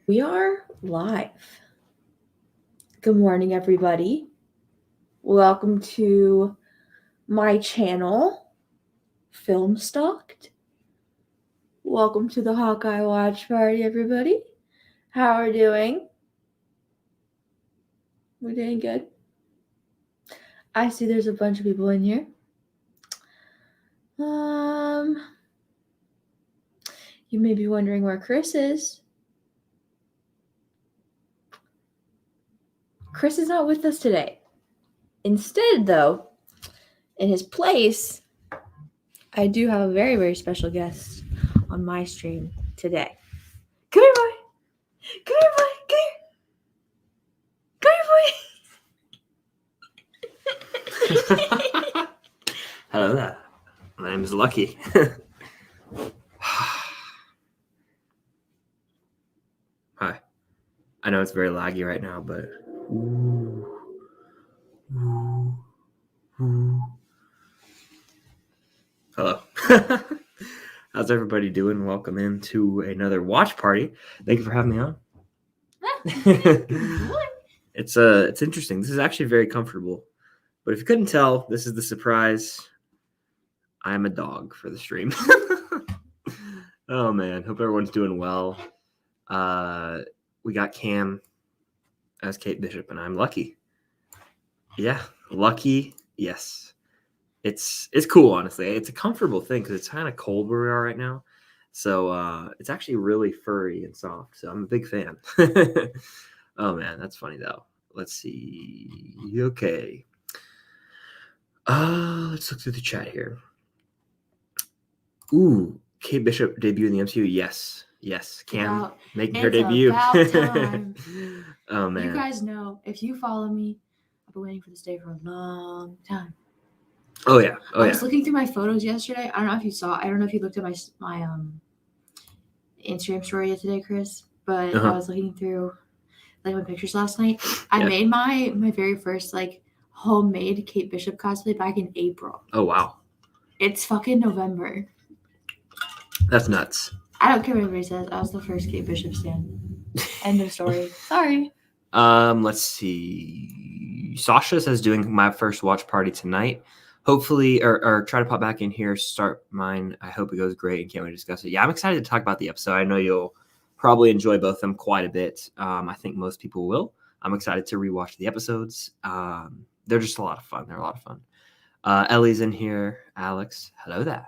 We are live. Good morning, everybody. Welcome to my channel, Film Stalked. Welcome to the Hawkeye Watch Party, everybody. How are we doing? We're doing good. I see there's a bunch of people in here. You may be wondering where Chris is. Chris is not with us today. Instead, though, in his place, I do have a very, very special guest on my stream today. Come here, boy. Come here, boy. Come here, boy. Hello there. My name is Lucky. Hi. I know it's very laggy right now, but hello. How's everybody doing? Welcome into another watch party. Thank you for having me on. It's interesting. This is actually very comfortable. But if you couldn't tell, this is the surprise. I'm a dog for the stream. Oh man, hope everyone's doing well. We got Cam as Kate Bishop, and I'm Lucky. Yeah, Lucky. Yes, it's cool. Honestly, it's a comfortable thing because it's kind of cold where we are right now. So it's actually really furry and soft. So I'm a big fan. Oh man, that's funny though. Let's see. Okay. Let's look through the chat here. Ooh, Kate Bishop debut in the MCU. Yes. Cam making her debut. About time. Oh man. You guys know, if you follow me, I've been waiting for this day for a long time. Oh yeah. I was looking through my photos yesterday. I don't know if you saw. I don't know if you looked at my Instagram story today, Chris. But I was looking through like my pictures last night. I made my very first like homemade Kate Bishop cosplay back in April. Oh wow. It's fucking November. That's nuts. I don't care what everybody says. I was the first Kate Bishop stan. End of story. Sorry. Let's see. Sasha says doing my first watch party tonight. Hopefully, or try to pop back in here, start mine. I hope it goes great and can't wait to discuss it. Yeah, I'm excited to talk about the episode. I know you'll probably enjoy both of them quite a bit. I think most people will. I'm excited to rewatch the episodes. They're just a lot of fun. They're a lot of fun. Ellie's in here. Alex, hello there.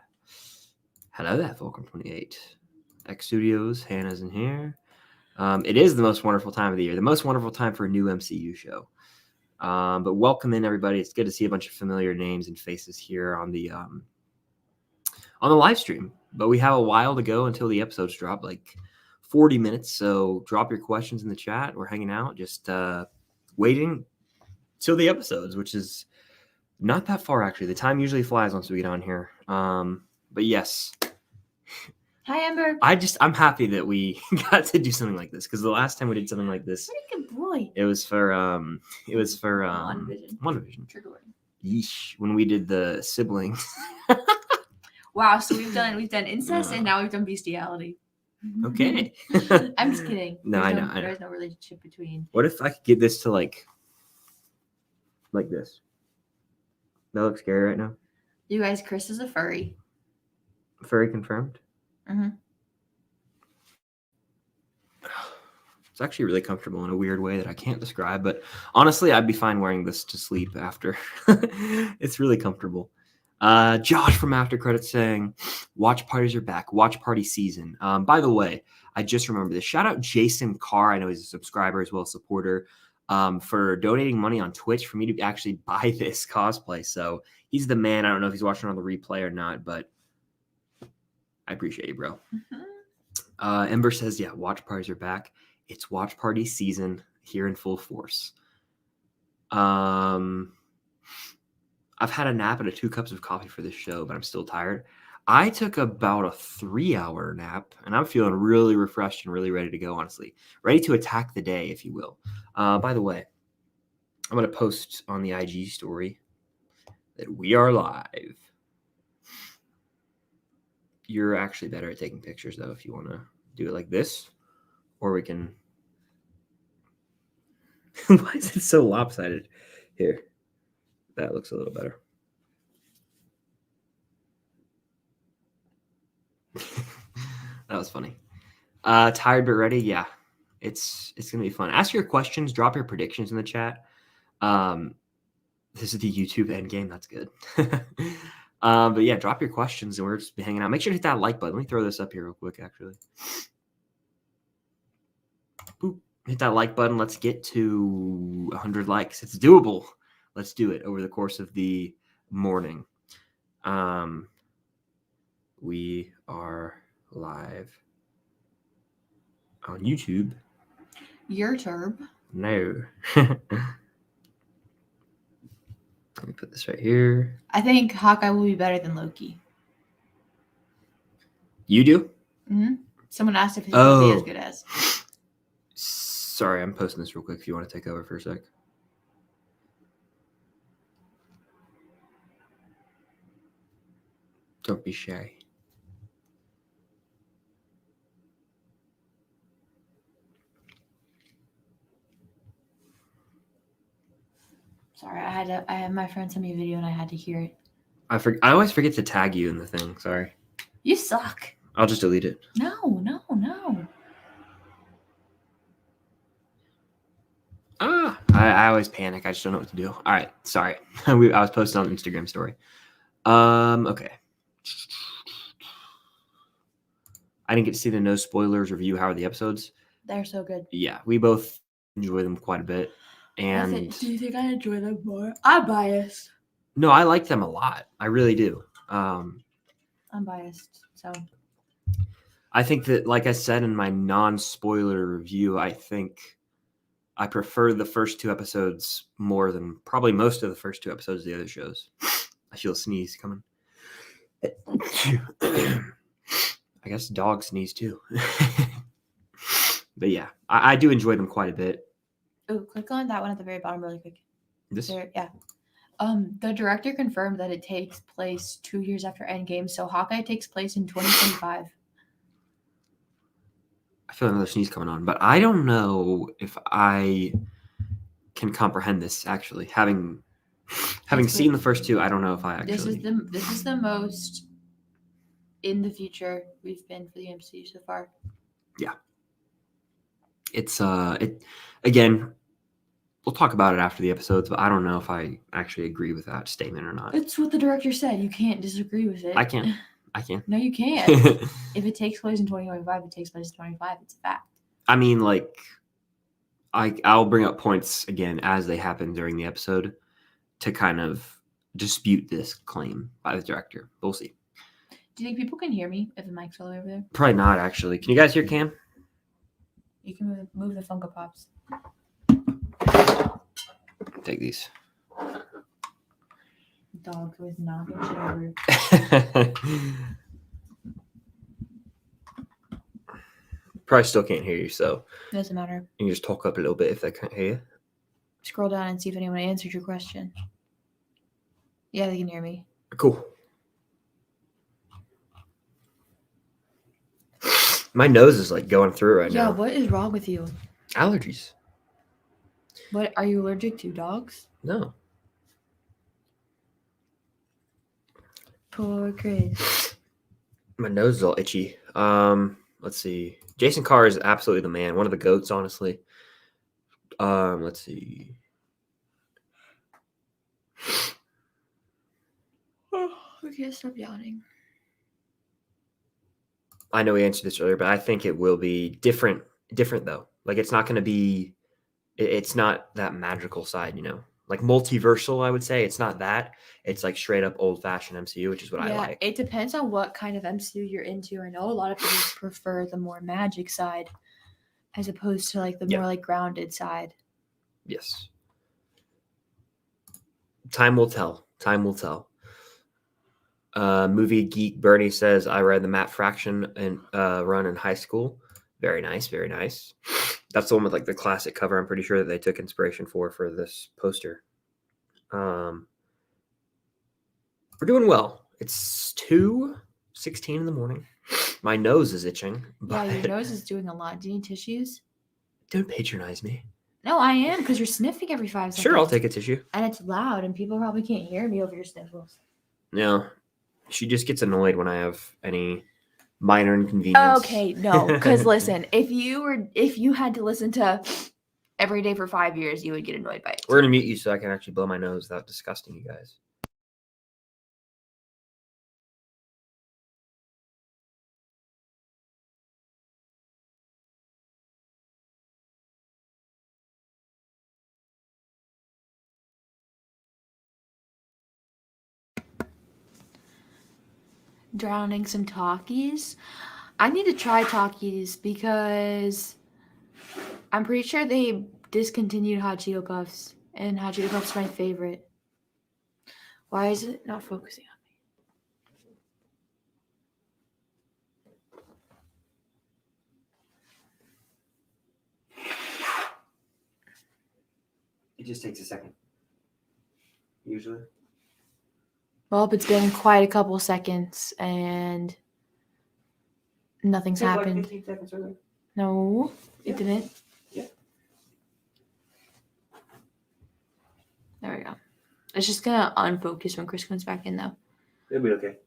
Hello there, Fulcrum28. X Studios, Hannah's in here. It is the most wonderful time of the year, the most wonderful time for a new MCU show. But welcome in, everybody. It's good to see a bunch of familiar names and faces here on the live stream. But we have a while to go until the episodes drop, like 40 minutes. So drop your questions in the chat. We're hanging out, just waiting till the episodes, which is not that far, actually. The time usually flies once we get on here. But yes. Hi, Amber. I'm happy that we got to do something like this because the last time we did something like this, pretty good boy. It was for WandaVision. Trigger warning. Yeesh, when we did the siblings. Wow, so we've done incest and now we've done bestiality. Okay. I'm just kidding. No, I know. There's no relationship between. What if I could get this to like this? That looks scary right now. You guys, Chris is a furry. Furry confirmed? Mm-hmm. It's actually really comfortable in a weird way that I can't describe, but honestly, I'd be fine wearing this to sleep after. It's really comfortable. Josh from After Credits saying, watch parties are back. Watch party season. By the way, I just remembered this. Shout out Jason Carr. I know he's a subscriber as well as supporter, for donating money on Twitch for me to actually buy this cosplay. So he's the man. I don't know if he's watching on the replay or not, but I appreciate you, bro. Mm-hmm. Ember says, yeah, watch parties are back. It's watch party season here in full force. I've had a nap and 2 cups of coffee for this show, but I'm still tired. I took about a 3-hour nap, and I'm feeling really refreshed and really ready to go, honestly. Ready to attack the day, if you will. By the way, I'm going to post on the IG story that we are live. You're actually better at taking pictures, though, if you want to do it like this. Or we can Why is it so lopsided? Here. That looks a little better. That was funny. Tired but ready? Yeah. It's gonna be fun. Ask your questions, drop your predictions in the chat. This is the YouTube end game. That's good. But yeah, drop your questions and we're just hanging out. Make sure to hit that like button. Let me throw this up here real quick, actually. Boop. Hit that like button. Let's get to 100 likes. It's doable. Let's do it over the course of the morning. We are live on YouTube. Your turb. No. Let me put this right here. I think Hawkeye will be better than Loki. You do? Mm-hmm. Someone asked if he's going to be as good as. Sorry, I'm posting this real quick if you want to take over for a sec. Don't be shy. Sorry, I had my friend send me a video and I had to hear it. I always forget to tag you in the thing. Sorry. You suck. I'll just delete it. No. I always panic. I just don't know what to do. All right. Sorry. I was posting on Instagram story. Okay. I didn't get to see the no spoilers review. How are the episodes? They're so good. Yeah, we both enjoy them quite a bit. And do you think I enjoy them more? I'm biased. No, I like them a lot. I really do. I'm biased, so. I think that, like I said in my non-spoiler review, I think I prefer the first two episodes more than probably most of the first two episodes of the other shows. I feel a sneeze coming. I guess dogs sneeze too. But yeah, I do enjoy them quite a bit. Oh, click on that one at the very bottom really quick. This? There, yeah. The director confirmed that it takes place 2 years after Endgame, so Hawkeye takes place in 2025. I feel another sneeze coming on, but I don't know if I can comprehend this actually. Having seen the first two, I don't know if I actually. This is the most in the future we've been for the MCU so far. Yeah. It's again, we'll talk about it after the episodes, but I don't know if I actually agree with that statement or not. It's what the director said. You can't disagree with it. I can. No, you can't. If it takes place in 2025, it takes place in 2025. It's a fact. I mean, like, I'll bring up points again as they happen during the episode to kind of dispute this claim by the director. We'll see. Do you think people can hear me if the mic's all the way over there? Probably not, actually. Can you guys hear Cam? You can move the Funko Pops. Take these. Dog was knocking shit over. Probably still can't hear you, so Doesn't matter. you can just talk up a little bit if they can't hear you. Scroll down and see if anyone answered your question. Yeah, they can hear me. Cool. My nose is like going through right now. Yeah, what is wrong with you? Allergies. What are you allergic to? Dogs? No. Poor Chris. My nose is all itchy. Let's see. Jason Carr is absolutely the man. One of the GOATs, honestly. Let's see. Oh, I can't stop yawning. I know we answered this earlier, but I think it will be different though. Like it's not going to be, it's not that magical side, you know, like multiversal, I would say. It's not that. It's like straight up old fashioned MCU, which is what I like. It depends on what kind of MCU you're into. I know a lot of people prefer the more magic side as opposed to like the more like grounded side. Yes. Time will tell. Time will tell. Movie Geek Bernie says, I read the Matt Fraction and run in high school. Very nice, very nice. That's the one with like the classic cover. I'm pretty sure that they took inspiration for this poster. We're doing well. It's 2:16 in the morning. My nose is itching. Yeah, your nose is doing a lot. Do you need tissues? Don't patronize me. No, I am, because you're sniffing every 5 seconds. Sure, I'll take a tissue. And it's loud, and people probably can't hear me over your sniffles. No, she just gets annoyed when I have any minor inconvenience. Okay, no, because listen, if you had to listen to every day for 5 years, you would get annoyed by it. We're gonna mute you so I can actually blow my nose without disgusting you guys. Drowning some Takis. I need to try Takis because I'm pretty sure they discontinued Hot Cheeto Puffs, and Hot Cheeto Puffs are my favorite. Why is it not focusing on me? It just takes a second. Usually. Well, it's been quite a couple seconds, and nothing's happened. Like 15 seconds earlier. No, it didn't. Yeah. There we go. It's just gonna unfocus when Chris comes back in, though. It'll be okay.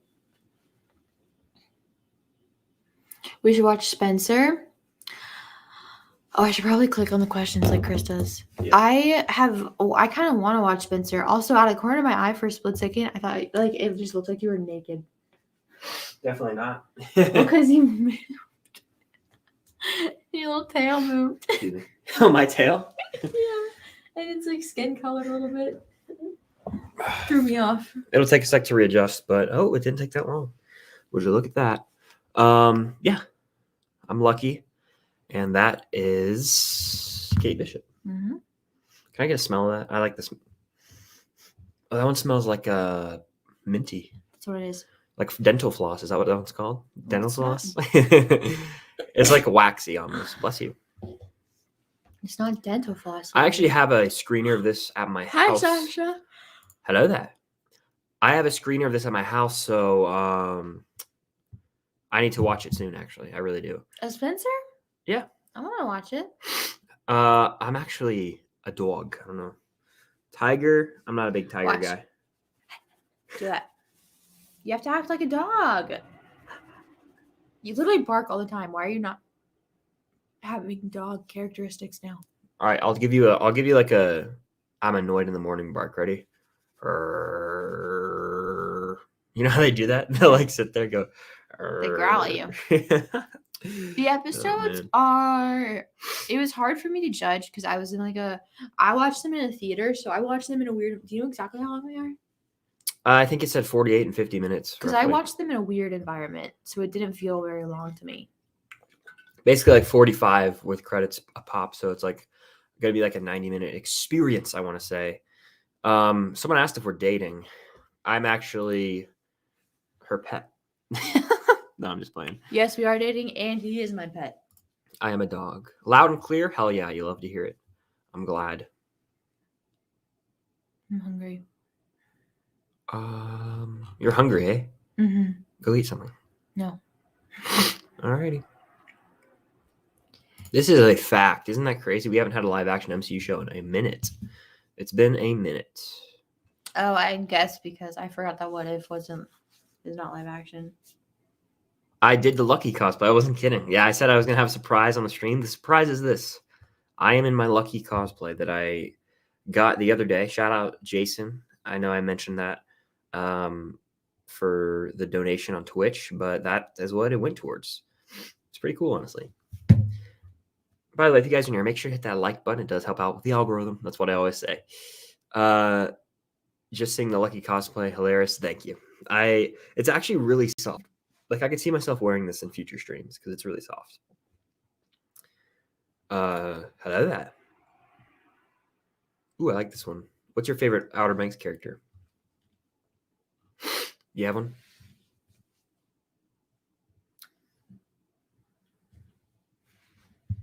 We should watch Spencer. Oh, I should probably click on the questions like Chris does. Yeah. I kind of want to watch Spencer. Also, out of the corner of my eye for a split second, I thought like it just looked like you were naked. Definitely not. Because you moved. Your little tail moved. Oh, my tail? Yeah. And it's like skin colored a little bit. Threw me off. It'll take a sec to readjust, but it didn't take that long. Would you look at that? Yeah. I'm lucky. And that is Kate Bishop. Mm-hmm. Can I get a smell of that? I like this. Oh, that one smells like minty. That's what it is. Like dental floss. Is that what that one's called? Dental It's floss? It's like waxy almost. Bless you. It's not dental floss. I actually have a screener of this at my Hi, house. Sasha. Hello there. I have a screener of this at my house, so I need to watch it soon, actually. I really do. Spencer? Yeah. I want to watch it. I'm actually a dog. I don't know. Tiger. I'm not a big tiger guy. Do that. You have to act like a dog. You literally bark all the time. Why are you not having dog characteristics now? All right, I'll give you like a I'm annoyed in the morning bark. Ready? You know how they do that? They'll like sit there and go. They growl at you. The episodes are. It was hard for me to judge because I was in I watched them in a theater, so I watched them in a weird. Do you know exactly how long they are? I think it said 48 and 50 minutes. Because I watched them in a weird environment, so it didn't feel very long to me. Basically, like 45 with credits a pop, so it's like gonna be like a 90-minute experience. I want to say. Someone asked if we're dating. I'm actually her pet. No, I'm just playing. Yes, we are dating, and he is my pet. I am a dog. Loud and clear? Hell yeah, you love to hear it. I'm glad. I'm hungry. You're hungry, eh? Mm-hmm. Go eat something. No. Alrighty. This is a fact. Isn't that crazy? We haven't had a live action MCU show in a minute. It's been a minute. Oh, I guess because I forgot that What If is not live action. I did the Lucky cosplay. I wasn't kidding. Yeah, I said I was going to have a surprise on the stream. The surprise is this. I am in my Lucky cosplay that I got the other day. Shout out Jason. I know I mentioned that for the donation on Twitch, but that is what it went towards. It's pretty cool, honestly. By the way, if you guys are new here, make sure to hit that like button. It does help out with the algorithm. That's what I always say. Just seeing the Lucky cosplay, hilarious. Thank you. It's actually really soft. Like I could see myself wearing this in future streams because it's really soft. Hello there. Ooh, I like this one. What's your favorite Outer Banks character? You have one?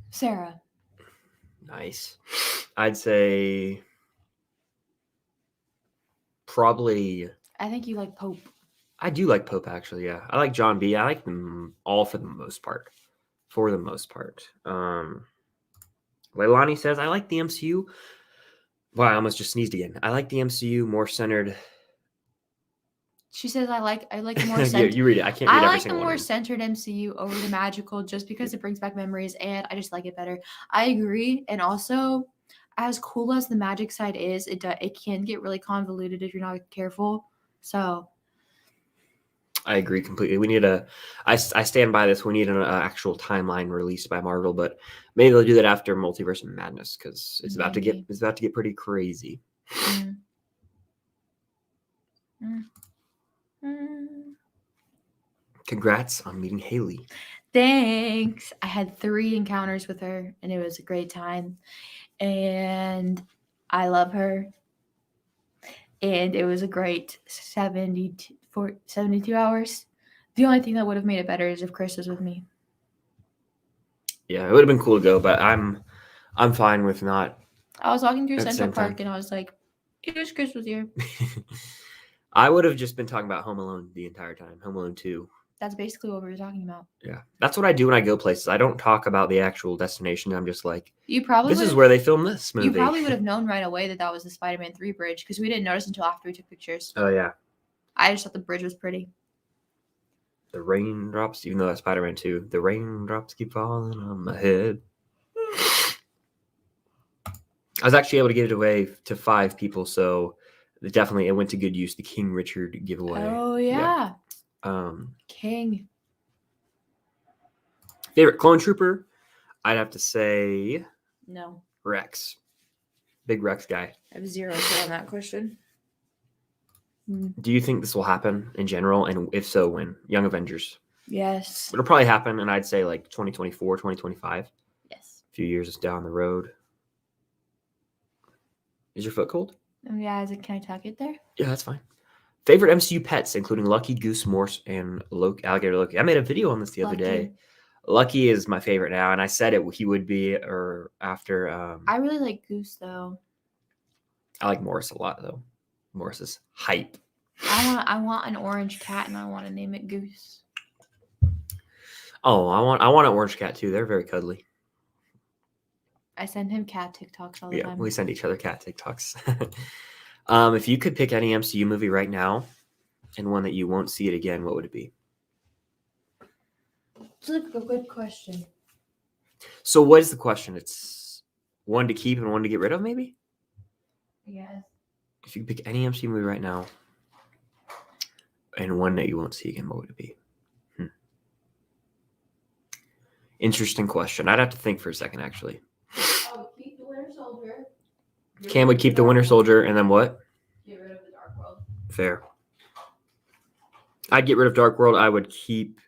Sarah. Nice. I'd say probably. I think you like Pope. I do like Pope, actually, yeah. I like John B. I like them all for the most part. But Leilani says, I like the MCU. Wow, I almost just sneezed again. I like the MCU more centered. She says, I like more Yeah, centered. you read it. I can't read I every like the single one. more centered MCU over the magical just because it brings back memories and I just like it better. I agree. And also, as cool as the magic side is, it can get really convoluted if you're not careful. So I agree completely. We need I stand by this. We need an actual timeline released by Marvel, but maybe they'll do that after Multiverse of Madness because it's about to get pretty crazy. Mm. Mm. Mm. Congrats on meeting Haley. Thanks. I had 3 encounters with her and it was a great time. And I love her. And it was a great 72 hours. The only thing that would have made it better is if Chris was with me. Yeah, it would have been cool to go, but I'm fine with not. I was walking through At the Central same Park time. and I was like, I wish Chris was here. I would have just been talking about Home Alone the entire time. Home Alone 2. That's basically what we were talking about. Yeah. That's what I do when I go places. I don't talk about the actual destination. I'm just like, this is would've- where they filmed this movie. You probably would have known right away that was the Spider-Man 3 bridge because we didn't notice until after we took pictures. Oh, yeah. I just thought the bridge was pretty. The raindrops, even though that's Spider-Man 2, the raindrops keep falling on my head. I was actually able to give it away to 5 people, so definitely it went to good use. The King Richard giveaway. Oh, yeah. King. Favorite clone trooper? I'd have to say No. Rex. Big Rex guy. I have 0 on that question. Do you think this will happen in general? And if so, when? Young Avengers. Yes. It'll probably happen, and I'd say like 2024, 2025. Yes. A few years down the road. Is your foot cold? Yeah, can I tuck it there? Yeah, that's fine. Favorite MCU pets, including Lucky, Goose, Morse, and Alligator Loki. I made a video on this the other day. Lucky is my favorite now, and I said he would be, or after. I really like Goose, though. I like Morris a lot, though. Morris is hype. I want an orange cat, and I want to name it Goose. Oh, I want an orange cat, too. They're very cuddly. I send him cat TikToks all the time. Yeah, we send each other cat TikToks. If you could pick any MCU movie right now and one that you won't see it again, what would it be? It's a good question. So what is the question? It's one to keep and one to get rid of, maybe? Yes. If you could pick any MCU movie right now and one that you won't see again, what would it be? Interesting question. I'd have to think for a second, actually. I would keep the Winter Soldier. Cam would keep the Winter Soldier, and then what? Get rid of the Dark World. Fair. I'd get rid of Dark World. I would keep,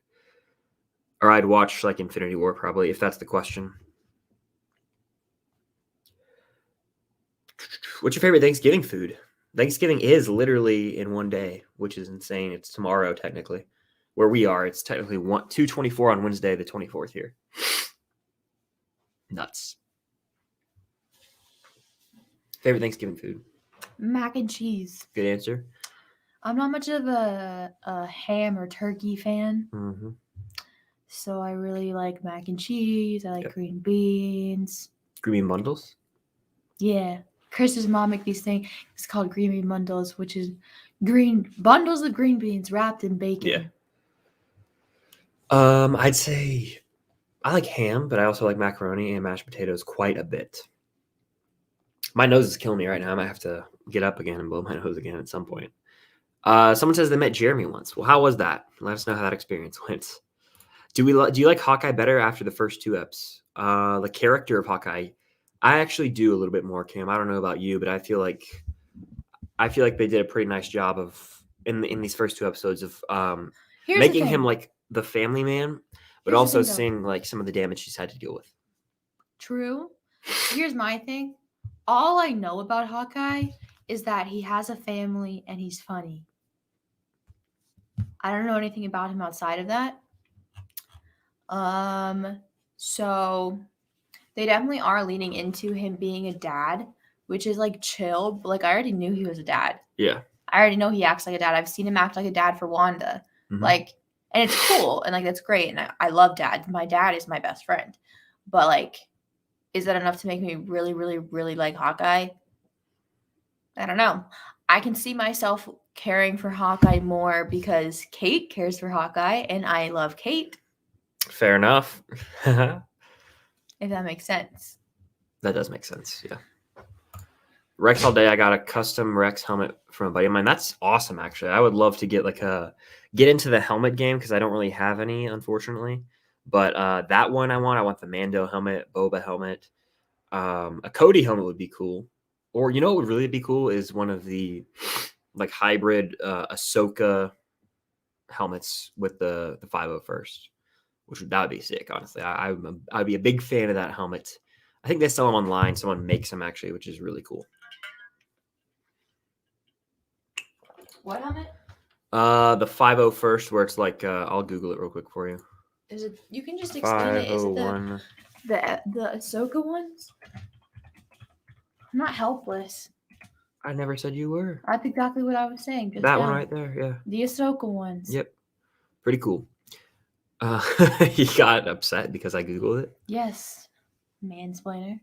or I'd watch like Infinity War probably, if that's the question. What's your favorite Thanksgiving food? Thanksgiving is literally in one day, which is insane. It's tomorrow, technically. Where we are, it's technically 2/24 on Wednesday, the 24th here. Nuts. Favorite Thanksgiving food? Mac and cheese. Good answer. I'm not much of a ham or turkey fan. Mm-hmm. So I really like mac and cheese. I like green beans. Green bean bundles? Yeah. Chris's mom make these things. It's called green bean bundles, which is green bundles of green beans wrapped in bacon. Yeah. I'd say I like ham, but I also like macaroni and mashed potatoes quite a bit. My nose is killing me right now. I might have to get up again and blow my nose again at some point. Someone says they met Jeremy once. Well, how was that? Let us know how that experience went. Do you like Hawkeye better after the first 2 eps? The character of Hawkeye, I actually do a little bit more, Cam. I don't know about you, but I feel like they did a pretty nice job of in these first 2 episodes of making him like the family man, but also seeing like some of the damage he's had to deal with. True. Here's my thing. All I know about Hawkeye is that he has a family and he's funny. I don't know anything about him outside of that. So they definitely are leaning into him being a dad, which is like chill. But like I already knew he was a dad. Yeah. I already know he acts like a dad. I've seen him act like a dad for Wanda. Mm-hmm. Like, and it's cool and like that's great. And I love dad. My dad is my best friend. But like is that enough to make me really, really, really like Hawkeye? I don't know. I can see myself caring for Hawkeye more because Kate cares for Hawkeye, and I love Kate. Fair enough. That If that makes sense. does make sense. Yeah. Rex all day. I got a custom Rex helmet from a buddy of mine. That's awesome, actually. I would love to get get into the helmet game because I don't really have any, unfortunately. But that one I want the Mando helmet, Boba helmet, a Cody helmet would be cool. Or you know what would really be cool is one of the like hybrid Ahsoka helmets with the 501st, that would be sick. Honestly, I'd be a big fan of that helmet. I think they sell them online. Someone makes them actually, which is really cool. What helmet? The 501st, where it's like I'll Google it real quick for you. Is it? You can just explain it. Is it 501. the Ahsoka ones? I'm not helpless. I never said you were. That's exactly what I was saying. Just That now. one right there, yeah. The Ahsoka ones. Yep, pretty cool. He got upset because I Googled it. Yes, mansplainer.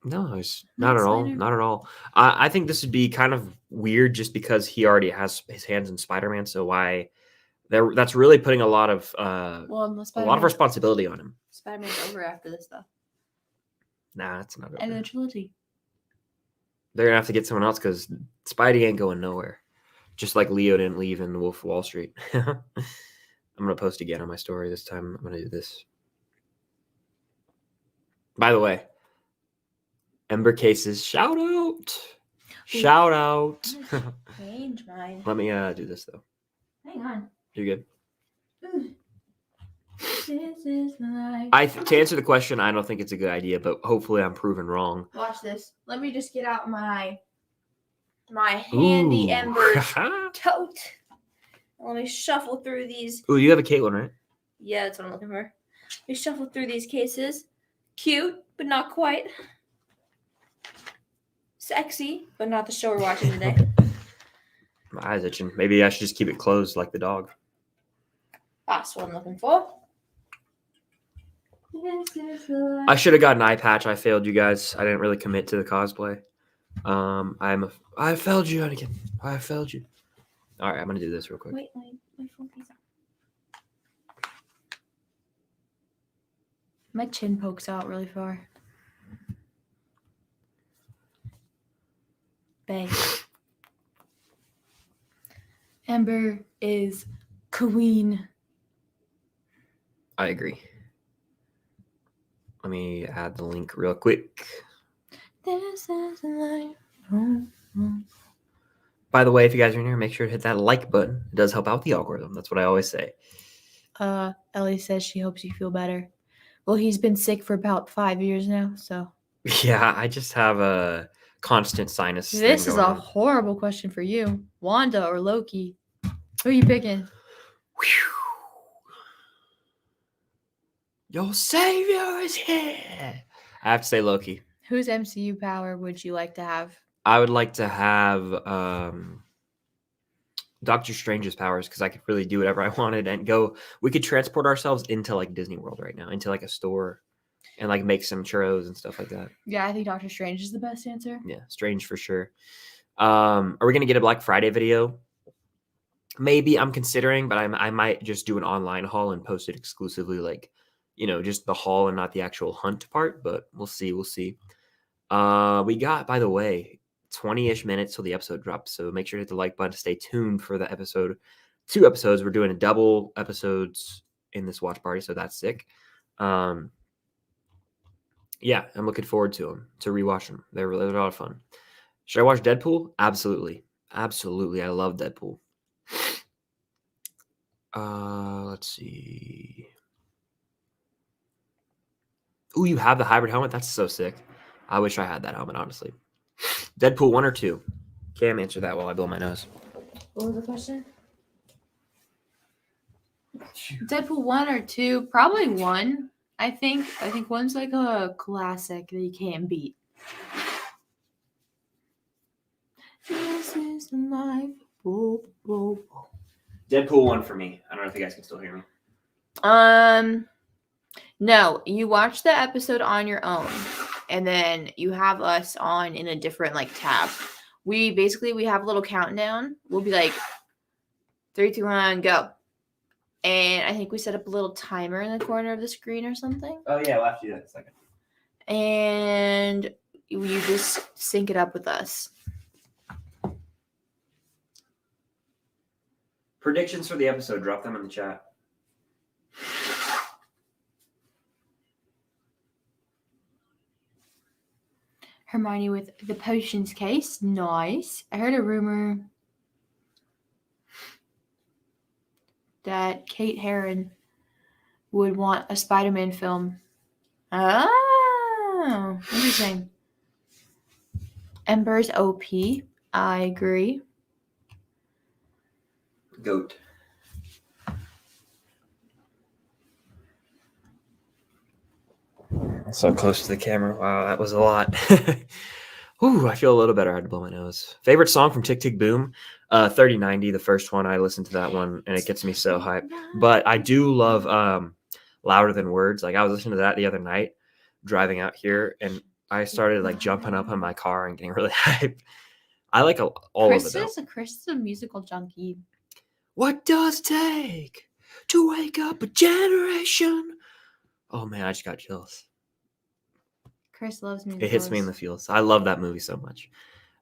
No, it's not at all. Not at all. I think this would be kind of weird just because he already has his hands in Spider-Man. So why? That's really putting a lot of a lot of responsibility on him. Spider-Man's over after this stuff. Nah, that's not over. End of the trilogy. They're gonna have to get someone else because Spidey ain't going nowhere. Just like Leo didn't leave in The Wolf of Wall Street. I'm gonna post again on my story this time. I'm gonna do this. By the way, Ember Cases, shout out. Shout out. Change mine. Let me do this though. Hang on. You good? This is life. To answer the question, I don't think it's a good idea, but hopefully I'm proven wrong. Watch this. Let me just get out my handy Embers tote. Let me shuffle through these. Ooh, you have a Caitlin, right? Yeah, that's what I'm looking for. We shuffle through these cases. Cute, but not quite. Sexy, but not the show we're watching today. My eyes itching. Maybe I should just keep it closed like the dog. That's what I'm looking for. I should have got an eye patch. I failed you guys. I didn't really commit to the cosplay. I failed you, Anakin. I failed you. All right, I'm gonna do this real quick. Wait, my phone piece out. My chin pokes out really far. Bang. Ember is queen. I agree. Let me add the link real quick. This is life. By the way, if you guys are in here, make sure to hit that like button. It does help out the algorithm. That's what I always say. Ellie says she hopes you feel better. Well, he's been sick for about 5 years now, so. Yeah, I just have a constant sinus. This is a horrible question for you. Wanda or Loki? Who are you picking? Your savior is here. I have to say Loki. Whose MCU power would you like to have? I would like to have Doctor Strange's powers because I could really do whatever I wanted and go. We could transport ourselves into like Disney World right now, into like a store, and like make some churros and stuff like that. Yeah, I think Doctor Strange is the best answer. Yeah, Strange for sure. Are we gonna get a Black Friday video? Maybe. I'm considering, but I might just do an online haul and post it exclusively, like, you know, just the haul and not the actual hunt part. But we'll see. We'll see. We got, by the way, 20-ish minutes till the episode drops, so make sure to hit the like button. Stay tuned for the episode. 2 episodes. We're doing a double episodes in this watch party, so that's sick. Yeah, I'm looking forward to them, to rewatch them. They're a lot of fun. Should I watch Deadpool? Absolutely. I love Deadpool. Let's see. Ooh, you have the hybrid helmet? That's so sick. I wish I had that helmet, honestly. Deadpool 1 or 2? Cam, answer that while I blow my nose. What was the question? Deadpool 1 or 2? Probably 1. I think 1's like a classic that you can't beat. This is life. Whoa, whoa, whoa. Deadpool 1 for me. I don't know if you guys can still hear me. No, you watch the episode on your own. and then you have us on in a different like tab. We have a little countdown. We'll be like 3, 2, 1, go. And I think we set up a little timer in the corner of the screen or something. Oh yeah, we'll have to do that in a second. And you just sync it up with us. Predictions for the episode, drop them in the chat. Hermione with the potions case. Nice. I heard a rumor that Kate Herron would want a Spider-Man film. Oh, interesting. Ember's OP. I agree. Goat. So close to the camera. Wow, that was a lot. Ooh, I feel a little better. I had to blow my nose. Favorite song from Tick Tick Boom? 3090, the first one. I listened to that one, and it gets me so hyped. But I do love Louder Than Words. Like, I was listening to that the other night, driving out here, and I started, like, jumping up in my car and getting really hyped. I like all of it, though. Chris is a musical junkie. What does it take to wake up a generation? Oh, man, I just got chills. Chris loves musicals. It hits me in the feels. I love that movie so much.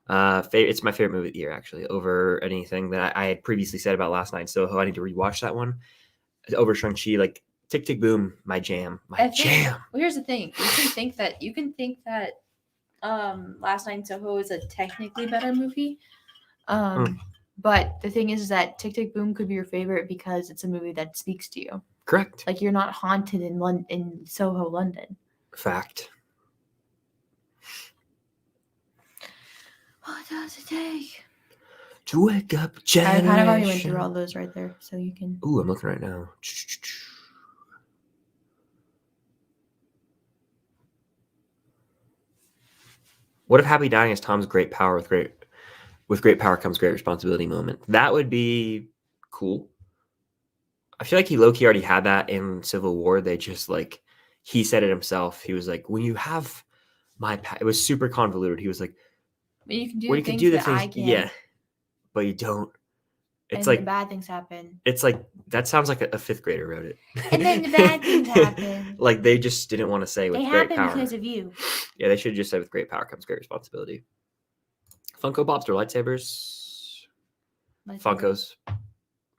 It's my favorite movie of the year, actually, over anything that I had previously said about Last Night in Soho. I need to rewatch that one. Over Shang-Chi, like, Tick Tick Boom, my jam. Well, here's the thing. You can think that Last Night in Soho is a technically better movie. But the thing is that Tick Tick Boom could be your favorite because it's a movie that speaks to you. Correct. Like, you're not haunted in Soho, London. Fact. What does it take to wake up a generation? I kind of already went through all those right there, so you can. Ooh, I'm looking right now. What if Happy Dying is Tom's great power with great power comes great responsibility moment? That would be cool. I feel like he low-key already had that in Civil War. They just, like, he said it himself. He was like, when you have my power, it was super convoluted. He was like, but you can do the things that I can. Yeah, but you don't. It's and like the bad things happen. It's like, that sounds like a fifth grader wrote it. And then the bad things happen. Like, they just didn't want to say with great power. They happen because of you. Yeah, they should have just said with great power comes great responsibility. Funko Pops or lightsabers? Funkos.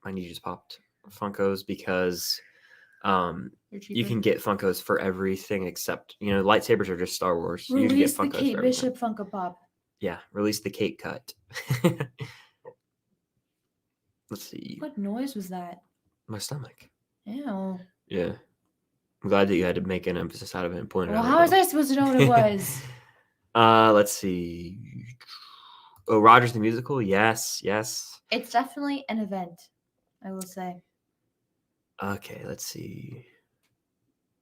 Mine just popped. Funkos because you can get Funkos for everything except, lightsabers are just Star Wars. Release the Kate Bishop Funko Pop. Yeah, release the Kate cut. Let's see. What noise was that? My stomach. Ew. Yeah. I'm glad that you had to make an emphasis out of it and point it out. Well, how was I supposed to know what it was? Let's see. Oh, Rogers the Musical? Yes. It's definitely an event, I will say. Okay, let's see.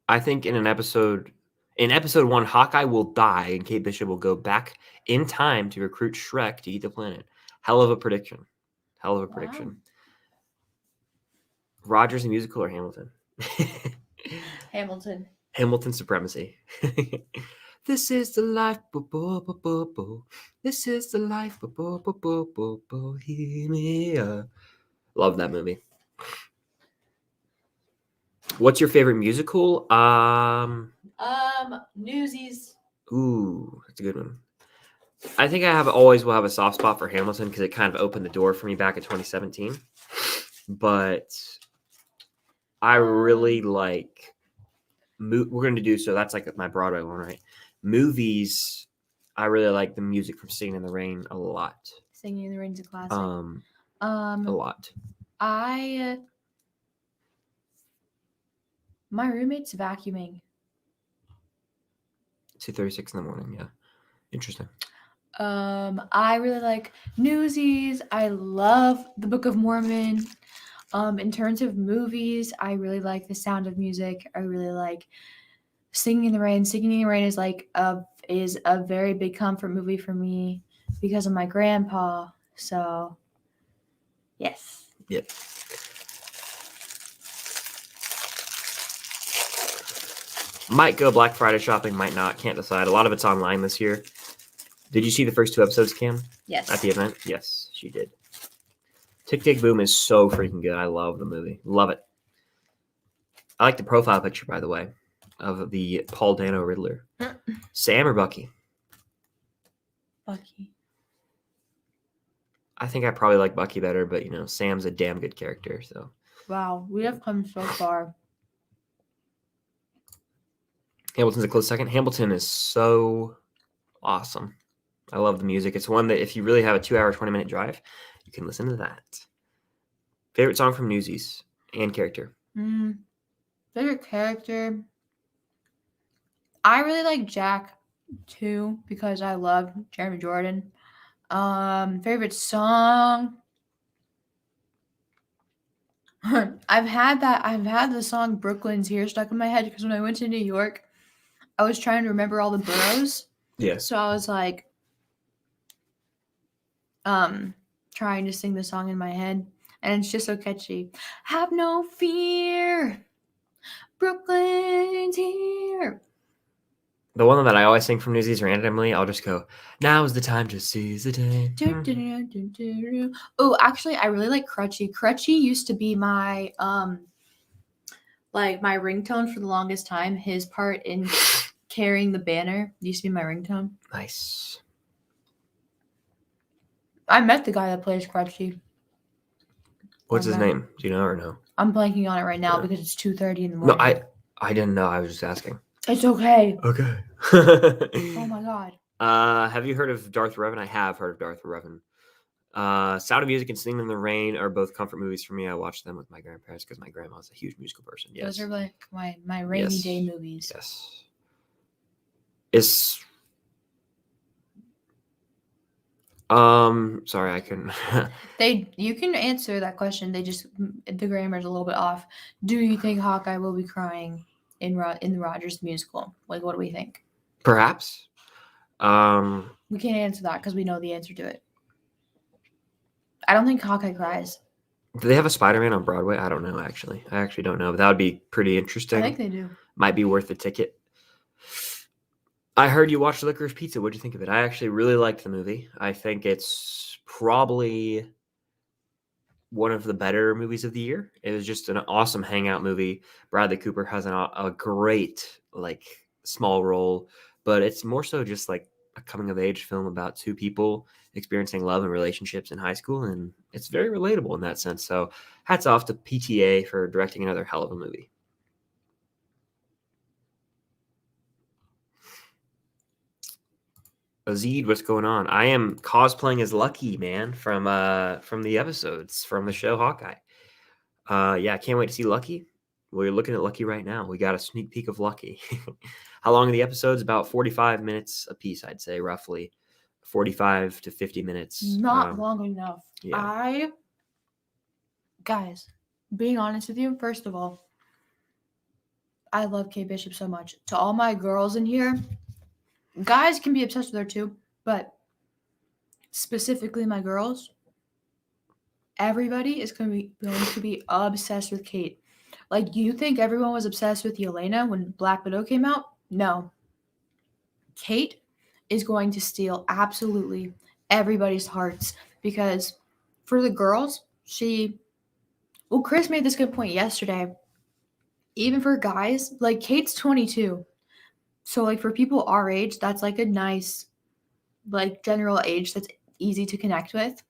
I think in episode 1, Hawkeye will die and Kate Bishop will go back in time to recruit Shrek to eat the planet. Hell of a prediction. Wow. Rogers the Musical or Hamilton? Hamilton supremacy. This is the life. This is the life. Hear me up. Love that movie. What's your favorite musical? Newsies. Ooh, that's a good one. I think I always will have a soft spot for Hamilton because it kind of opened the door for me back in 2017. But I really like. We're going to do so. That's like my Broadway one, right? Movies. I really like the music from Singing in the Rain a lot. Singing in the Rain's a classic. A lot. My roommate's vacuuming. 2:36 in the morning. Yeah, interesting. I really like Newsies. I love the Book of Mormon. In terms of movies, I really like The Sound of Music. I really like Singing in the Rain. Singing in the Rain is a very big comfort movie for me because of my grandpa. So, yes. Yep. Might go Black Friday shopping, might not. Can't decide. A lot of it's online this year. Did you see the first 2 episodes, Cam? Yes. At the event? Yes, she did. Tick Tick Boom is so freaking good. I love the movie. Love it. I like the profile picture, by the way, of the Paul Dano Riddler. Sam or Bucky? Bucky. I think I probably like Bucky better, but Sam's a damn good character. So Wow, we have come so far. Hamilton's a close second. Hamilton is so awesome. I love the music. It's one that if you really have a 2-hour, 20-minute drive, you can listen to that. Favorite song from Newsies and character? Favorite character? I really like Jack too because I love Jeremy Jordan. Favorite song? I've had the song Brooklyn's Here stuck in my head because when I went to New York, I was trying to remember all the boroughs. Yeah. So I was like trying to sing the song in my head, and it's just so catchy. Have no fear. Brooklyn's here. The one that I always sing from Newsies randomly, I'll just go, now is the time to seize the day. Oh, actually, I really like Crutchy. Crutchy used to be my my ringtone for the longest time. His part in carrying the banner used to be my ringtone. Nice. I met the guy that plays Crutchy. What's his name? Do you know or no? I'm blanking on it right now because it's 2:30 in the morning. No, I didn't know. I was just asking. It's okay. Okay. Oh my god. Have you heard of Darth Revan? I have heard of Darth Revan. Sound of Music and Singing in the Rain are both comfort movies for me. I watched them with my grandparents because my grandma's a huge musical person. Yes. Those are like my rainy day movies. Yes. It's sorry, I couldn't. You can answer that question. The grammar's a little bit off. Do you think Hawkeye will be crying in the Rogers musical? Like, what do we think? Perhaps. We can't answer that because we know the answer to it. I don't think Hawkeye cries. Do they have a Spider-Man on Broadway? I don't know, actually. I actually don't know, but that would be pretty interesting. I think they do. Might be worth the ticket. I heard you watched Licorice Pizza. What'd you think of it? I actually really liked the movie. I think it's probably one of the better movies of the year. It was just an awesome hangout movie. Bradley Cooper has a great small role, but it's more so just like a coming of age film about 2 people experiencing love and relationships in high school, and it's very relatable in that sense. So hats off to PTA for directing another hell of a movie. Azid, what's going on? I am cosplaying as Lucky, man, from the episodes from the show Hawkeye. Yeah, I can't wait to see Lucky. We're looking at Lucky right now. We got a sneak peek of Lucky. How long are the episodes? About 45 minutes a piece, I'd say, roughly 45 to 50 minutes. Not long enough. Yeah. Guys, being honest with you, first of all, I love Kate Bishop so much. To all my girls in here, guys can be obsessed with her too, but specifically my girls, everybody is going to be obsessed with Kate. Like, you think everyone was obsessed with Yelena when Black Widow came out? No. Kate is going to steal absolutely everybody's hearts because for the girls, Chris made this good point yesterday. Even for guys, like Kate's 22. So like for people our age, that's like a nice general age that's easy to connect with.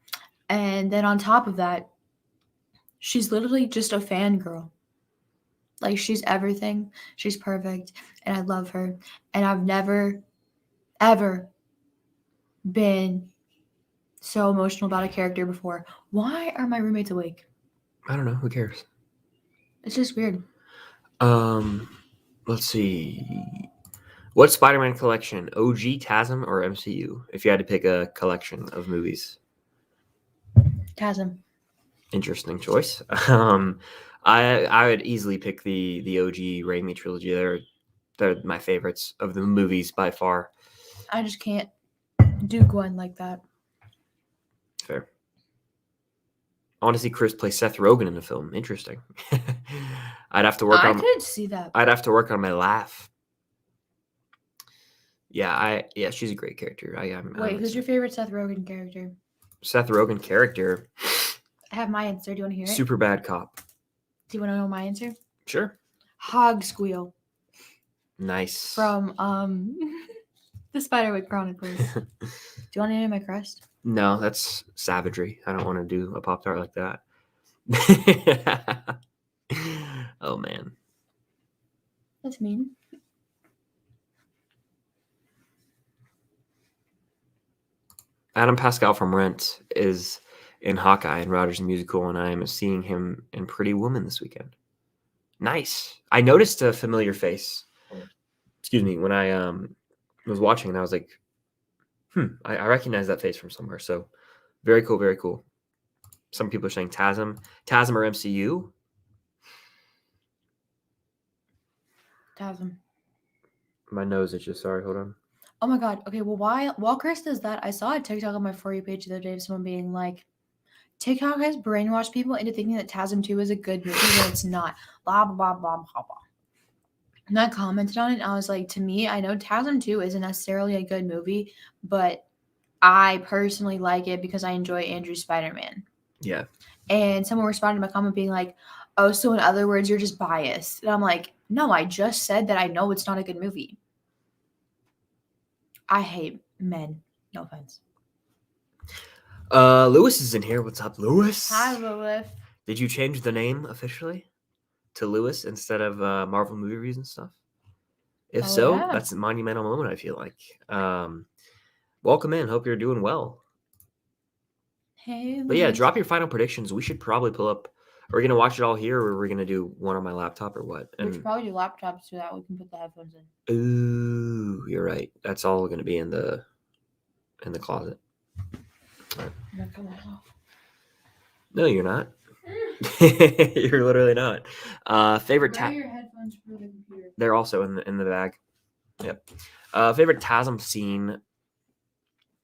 And then on top of that, she's literally just a fangirl. Like, she's everything. She's perfect. And I love her. And I've never, ever been so emotional about a character before. Why are my roommates awake? I don't know. Who cares? It's just weird. Let's see. What Spider-Man collection? OG, TASM, or MCU? If you had to pick a collection of movies. TASM. Interesting choice. I would easily pick the OG Raimi trilogy. They're my favorites of the movies by far. I just can't do Gwen like that. Fair. I want to see Chris play Seth Rogen in the film. Interesting. I'd have to work on. I could see that. I'd have to work on my laugh. Yeah, she's a great character. Wait, who's your favorite Seth Rogen character? Seth Rogen character? I have my answer. Do you want to hear it? Super bad cop. Do you want to know my answer? Sure. Hog Squeal. Nice. From the Spiderwick Chronicles. Do you want to name my crust? No, that's savagery. I don't want to do a Pop-Tart like that. Oh, man. That's mean. Adam Pascal from Rent is in Hawkeye and Rogers Musical, and I am seeing him in Pretty Woman this weekend. Nice. I noticed a familiar face. Excuse me, when I was watching, and I was like, I recognize that face from somewhere. So very cool, very cool. Some people are saying TASM or MCU. TASM. My nose itches. Sorry, hold on. Oh my god. Okay, well, while Chris does that, I saw a TikTok on my For You page the other day of someone being like, TikTok has brainwashed people into thinking that TASM 2 is a good movie when it's not. Blah, blah, blah, blah, blah, blah. And I commented on it, and I was like, to me, I know TASM 2 isn't necessarily a good movie, but I personally like it because I enjoy Andrew's Spider-Man. Yeah. And someone responded to my comment being like, oh, so in other words, you're just biased. And I'm like, no, I just said that I know it's not a good movie. I hate men. No offense. Lewis is in here. What's up, Lewis? Hi, Lewis. Did you change the name officially to Lewis instead of Marvel movie reviews and stuff? If so, yeah. That's a monumental moment, I feel like. Welcome in. Hope you're doing well. Hey, Lewis. But yeah, drop your final predictions. We should probably pull up. Are we going to watch it all here, or are we going to do one on my laptop, or what? We should probably do laptops so that we can put the headphones in. Ooh, you're right. That's all going to be in the closet. Right. No, you're not. You're literally not. Favorite your headphones for the computer. They're also in the bag. Yep. Favorite TASM scene.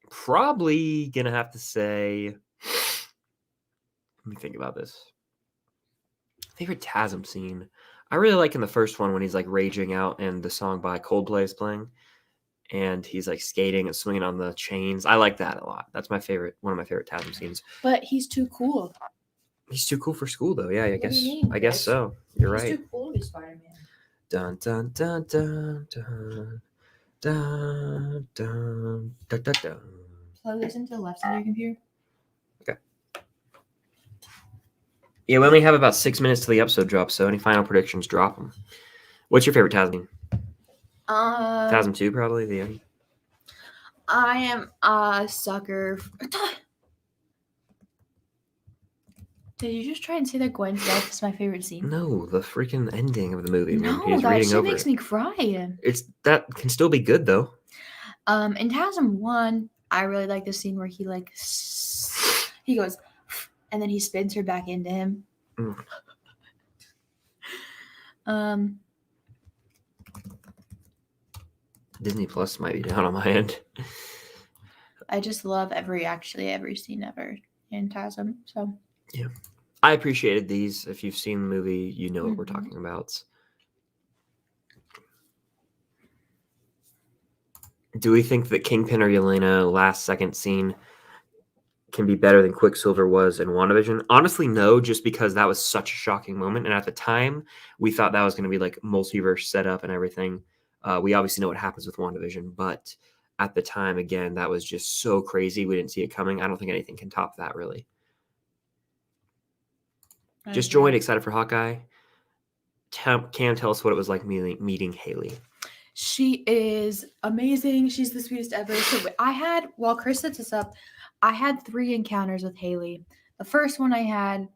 Probably gonna have to say. Let me think about this. Favorite TASM scene. I really like in the first one when he's like raging out and the song by Coldplay is playing, and he's like skating and swinging on the chains. I like that a lot. That's my favorite. One of my favorite TASM scenes. But he's too cool. He's too cool for school, though. Yeah, I What do you mean, I guess Chris? so. You're He's right. too cool to be Spider-Man. Dun dun dun dun dun dun dun dun dun dun. Plug this into the left side of your computer. Okay. Yeah, we only have about 6 minutes till the episode drops, so any final predictions, drop them. What's your favorite TASM? TASM 2, probably the end. I am a sucker. Did you just try and say that Gwen's death is my favorite scene? No, the freaking ending of the movie. No, he's that reading shit over makes it. me cry. That can still be good though. In TASM 1, I really like the scene where he like he goes and then he spins her back into him. Disney Plus might be down on my end. I just love every scene ever in TASM. So yeah, I appreciated these. If you've seen the movie, you know what we're talking about. Do we think that Kingpin or Yelena last second scene can be better than Quicksilver was in WandaVision? Honestly, no, just because that was such a shocking moment. And at the time, we thought that was going to be like multiverse setup and everything. We obviously know what happens with WandaVision, but at the time, again, that was just so crazy. We didn't see it coming. I don't think anything can top that, really. Just joined, excited for Hawkeye. Cam, tell us what it was like meeting Haley. She is amazing. She's the sweetest ever. So while Chris sets us up, I had 3 encounters with Haley. The first one I had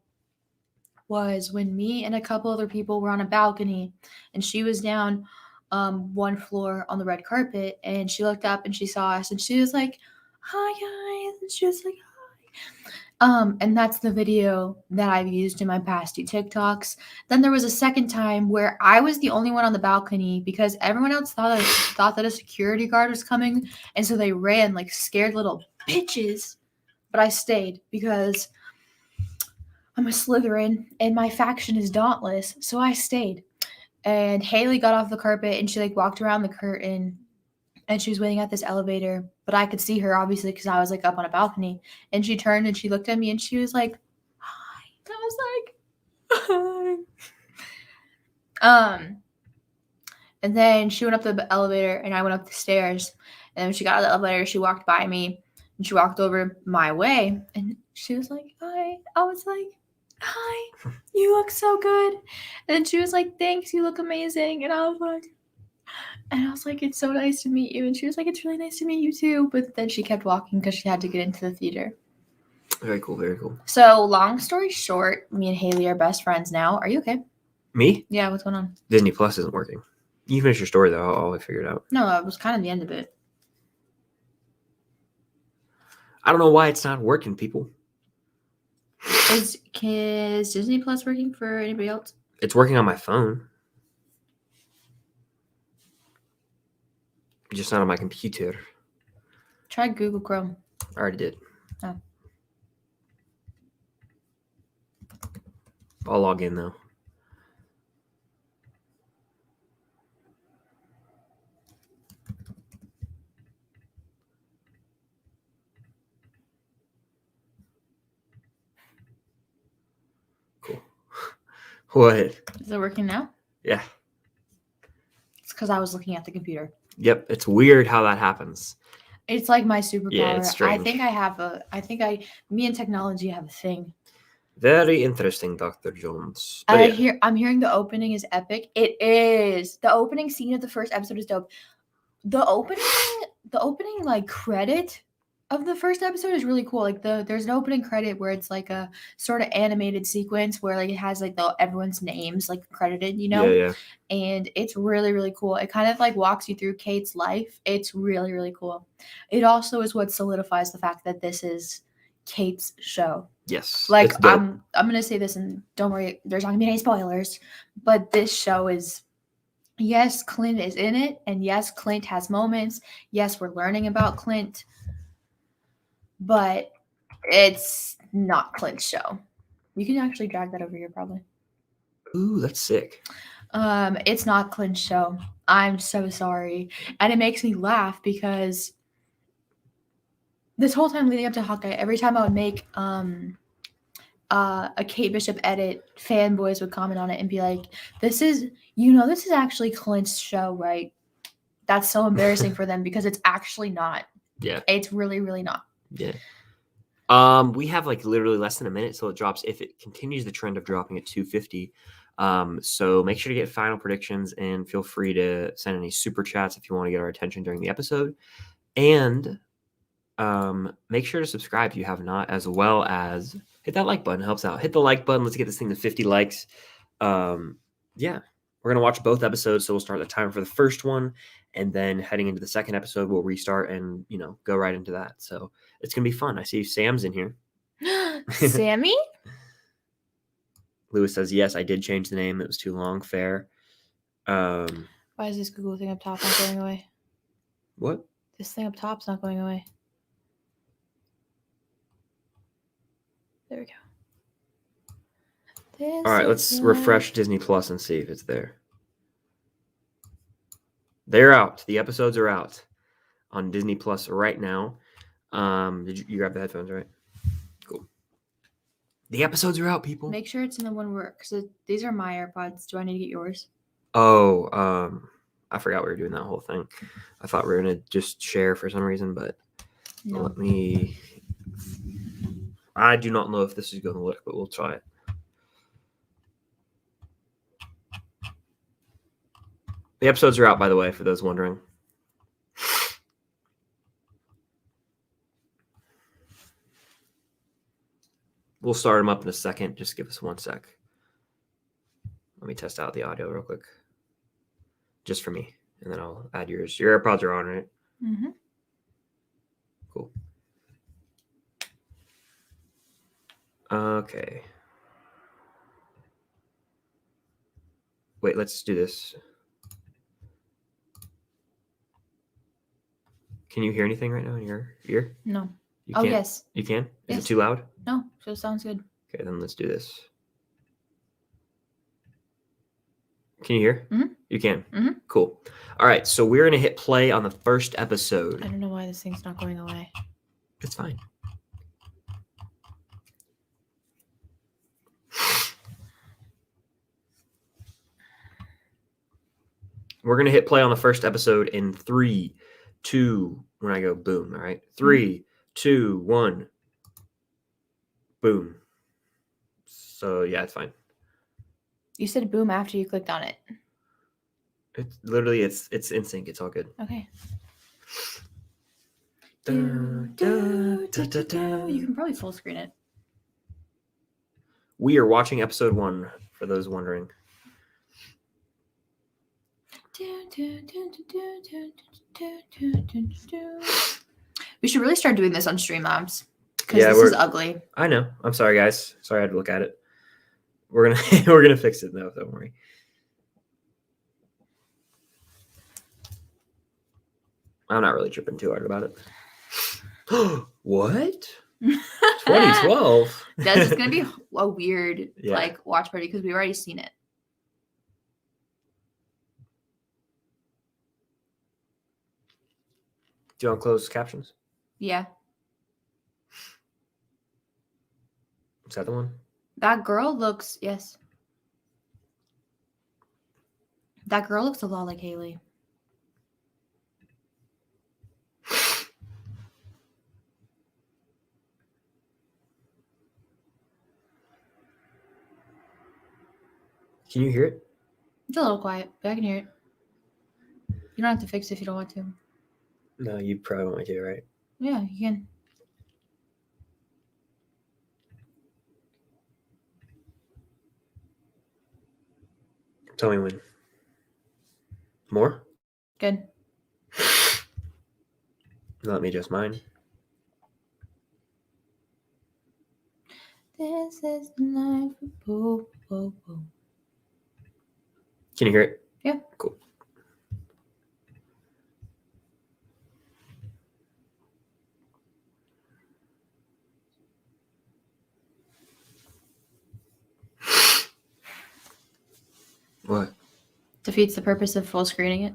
was when me and a couple other people were on a balcony, and she was down one floor on the red carpet, and she looked up and she saw us, and she was like, "Hi guys," and she was like, "Hi." And that's the video that I've used in my past 2 TikToks. Then there was a second time where I was the only one on the balcony because everyone else thought that a security guard was coming, and so they ran like scared little bitches. But I stayed because I'm a Slytherin and my faction is dauntless, so I stayed. And Haley got off the carpet and she like walked around the curtain, and she was waiting at this elevator, but I could see her obviously because I was like up on a balcony. And she turned and she looked at me and she was like, "Hi." And I was like, "Hi." And then she went up the elevator and I went up the stairs. And when she got out of the elevator, she walked by me and she walked over my way and she was like, "Hi." I was like, "Hi, you look so good." And then she was like, "Thanks, you look amazing." And I was like, "It's so nice to meet you." And she was like, "It's really nice to meet you too." But then she kept walking because she had to get into the theater. Very cool. Very cool. So long story short, me and Haley are best friends now. Are you okay? Me? Yeah, what's going on? Disney Plus isn't working. You finish your story though. I'll figure it out. No, that was kind of the end of it. I don't know why it's not working, people. Is Disney Plus working for anybody else? It's working on my phone. Just not on my computer. Try Google Chrome. I already did. Oh. I'll log in though. Cool. What? Is it working now? Yeah. It's because I was looking at the computer. Yep. It's weird how that happens. It's like my superpower. Yeah, it's strange. Me and technology have a thing. Very interesting, Dr. Jones. I'm hearing the opening is epic. It is. The opening scene of the first episode is dope. The opening like credit of the first episode is really cool. Like there's an opening credit where it's like a sort of animated sequence where like it has like everyone's names like credited, you know? Yeah. And it's really, really cool. It kind of like walks you through Kate's life. It's really, really cool. It also is what solidifies the fact that this is Kate's show. Yes. Like I'm gonna say this, and don't worry, there's not gonna be any spoilers. But this show is, yes, Clint is in it, and yes, Clint has moments. Yes, we're learning about Clint, but it's not Clint's show. You can actually drag that over here, probably. Ooh, that's sick. It's not Clint's show. I'm so sorry, and it makes me laugh because this whole time leading up to Hawkeye, every time I would make a Kate Bishop edit, fanboys would comment on it and be like, this is actually Clint's show, right? That's so embarrassing for them because it's actually not. Yeah. It's really, really not. Yeah. We have like literally less than a minute, so it drops if it continues the trend of dropping at 2:50. So make sure to get final predictions and feel free to send any super chats if you want to get our attention during the episode. And make sure to subscribe if you have not, as well as hit that like button. Helps out. Hit the like button. Let's get this thing to 50 likes. Yeah, we're gonna watch both episodes, so we'll start the timer for the first one, and then heading into the second episode, we'll restart and go right into that. So it's gonna be fun. I see Sam's in here. Sammy? Lewis says yes. I did change the name. It was too long. Fair. Why is this Google thing up top not going away? What? This thing up top's not going away. There we go. All right, let's refresh Disney Plus and see if it's there. They're out. The episodes are out on Disney Plus right now. Did you grab the headphones, right? Cool. The episodes are out, people. Make sure it's in the one where, because these are my AirPods. Do I need to get yours? Oh, I forgot we were doing that whole thing. I thought we were going to just share for some reason, but No. let me... I do not know if this is going to work, but we'll try it. The episodes are out, by the way, for those wondering. We'll start them up in a second. Just give us 1 sec. Let me test out the audio real quick. Just for me. And then I'll add yours. Your AirPods are on, right? Mm-hmm. Cool. Okay. Wait, let's do this. Can you hear anything right now in your ear? No. You Oh, can't? yes. You can? Is Yes. it too loud? No, so it sounds good. Okay, then let's do this. Can you hear? Mhm. You can. Mhm. Cool. All right. So we're gonna hit play on the first episode. I don't know why this thing's not going away. It's fine. We're gonna hit play on the first episode in 3, 2. When I go boom. All right. 3, 2, 1. Boom. So yeah, it's fine. You said boom after you clicked on it. It's literally it's in sync. It's all good. Okay. You You can probably full screen it. We are watching episode 1 for those wondering. We should really start doing this on Streamlabs because Yeah, this is ugly. I know. I'm sorry, guys. Sorry I had to look at it. We're gonna we're gonna fix it though. Don't worry. I'm not really tripping too hard about it. What? 2012. This is gonna be a weird Yeah. like watch party because we've already seen it. Do you want closed captions? Yeah. Is that the one? That girl looks yes. That girl looks a lot like Haley. Can you hear it? It's a little quiet, but I can hear it. You don't have to fix it if you don't want to. No, you probably want me to, right? Yeah, you can. Tell me when. More? Good. Let me adjust mine. This is the life of Boo, Boo, Boo. Can you hear it? Yeah. Cool. What? Defeats the purpose of full screening it.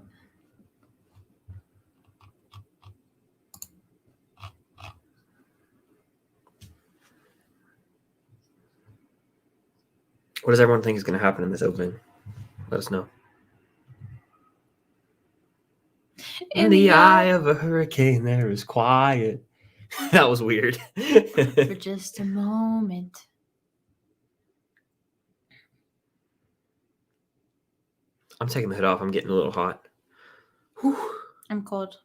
What does everyone think is going to happen in this opening? Let us know. In the eye of a hurricane, there is quiet. That was weird. For just a moment. I'm taking the hood off. I'm getting a little hot. Whew. I'm cold.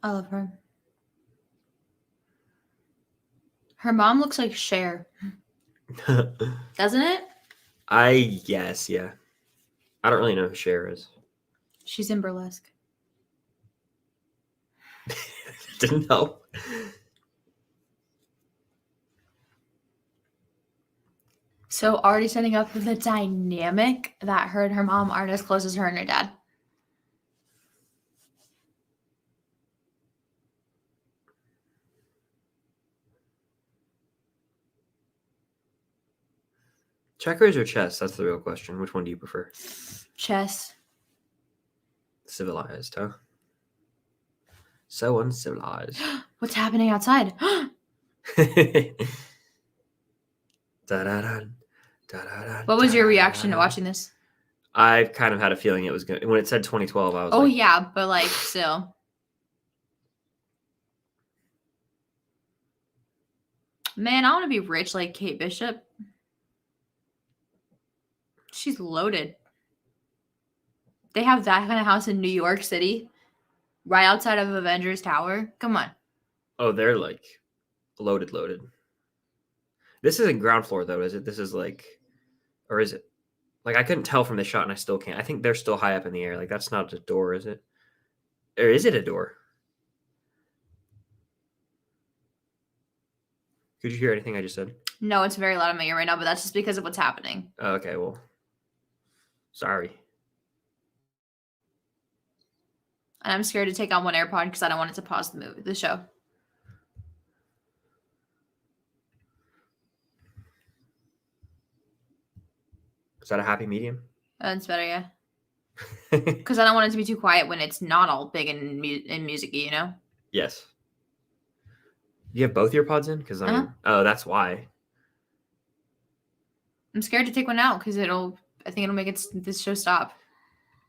I love her. Her mom looks like Cher, doesn't it? I guess, yeah. I don't really know who Cher is. She's in Burlesque. Didn't know. So already setting up the dynamic that her and her mom aren't as close as her and her dad. Checkers or chess? That's the real question. Which one do you prefer? Chess. Civilized, huh? So uncivilized. What's happening outside? Da-da-da, da-da-da, What was your da-da-da. reaction to watching this? I kind of had a feeling it was good. When it said 2012, I was Oh, like, yeah, but like still. Man, I want to be rich like Kate Bishop. She's loaded. They have that kind of house in New York City, right outside of Avengers Tower. Come on. oh, they're like loaded. This isn't ground floor though, is it? This is like, or is it? Like I couldn't tell from the shot, and I still can't. I think they're still high up in the air. Like that's not a door, is it? Or is it a door? Could you hear anything I just said? No, it's very loud in my ear right now, but that's just because of what's happening. Oh, okay, well, sorry. And I'm scared to take on one AirPod because I don't want it to pause the show. Is that a happy medium? That's better, yeah. Because I don't want it to be too quiet when it's not all big and music-y, you know? Yes. Do you have both your pods in? Because I mean, oh, that's why. I'm scared to take one out because I think it'll make this show stop.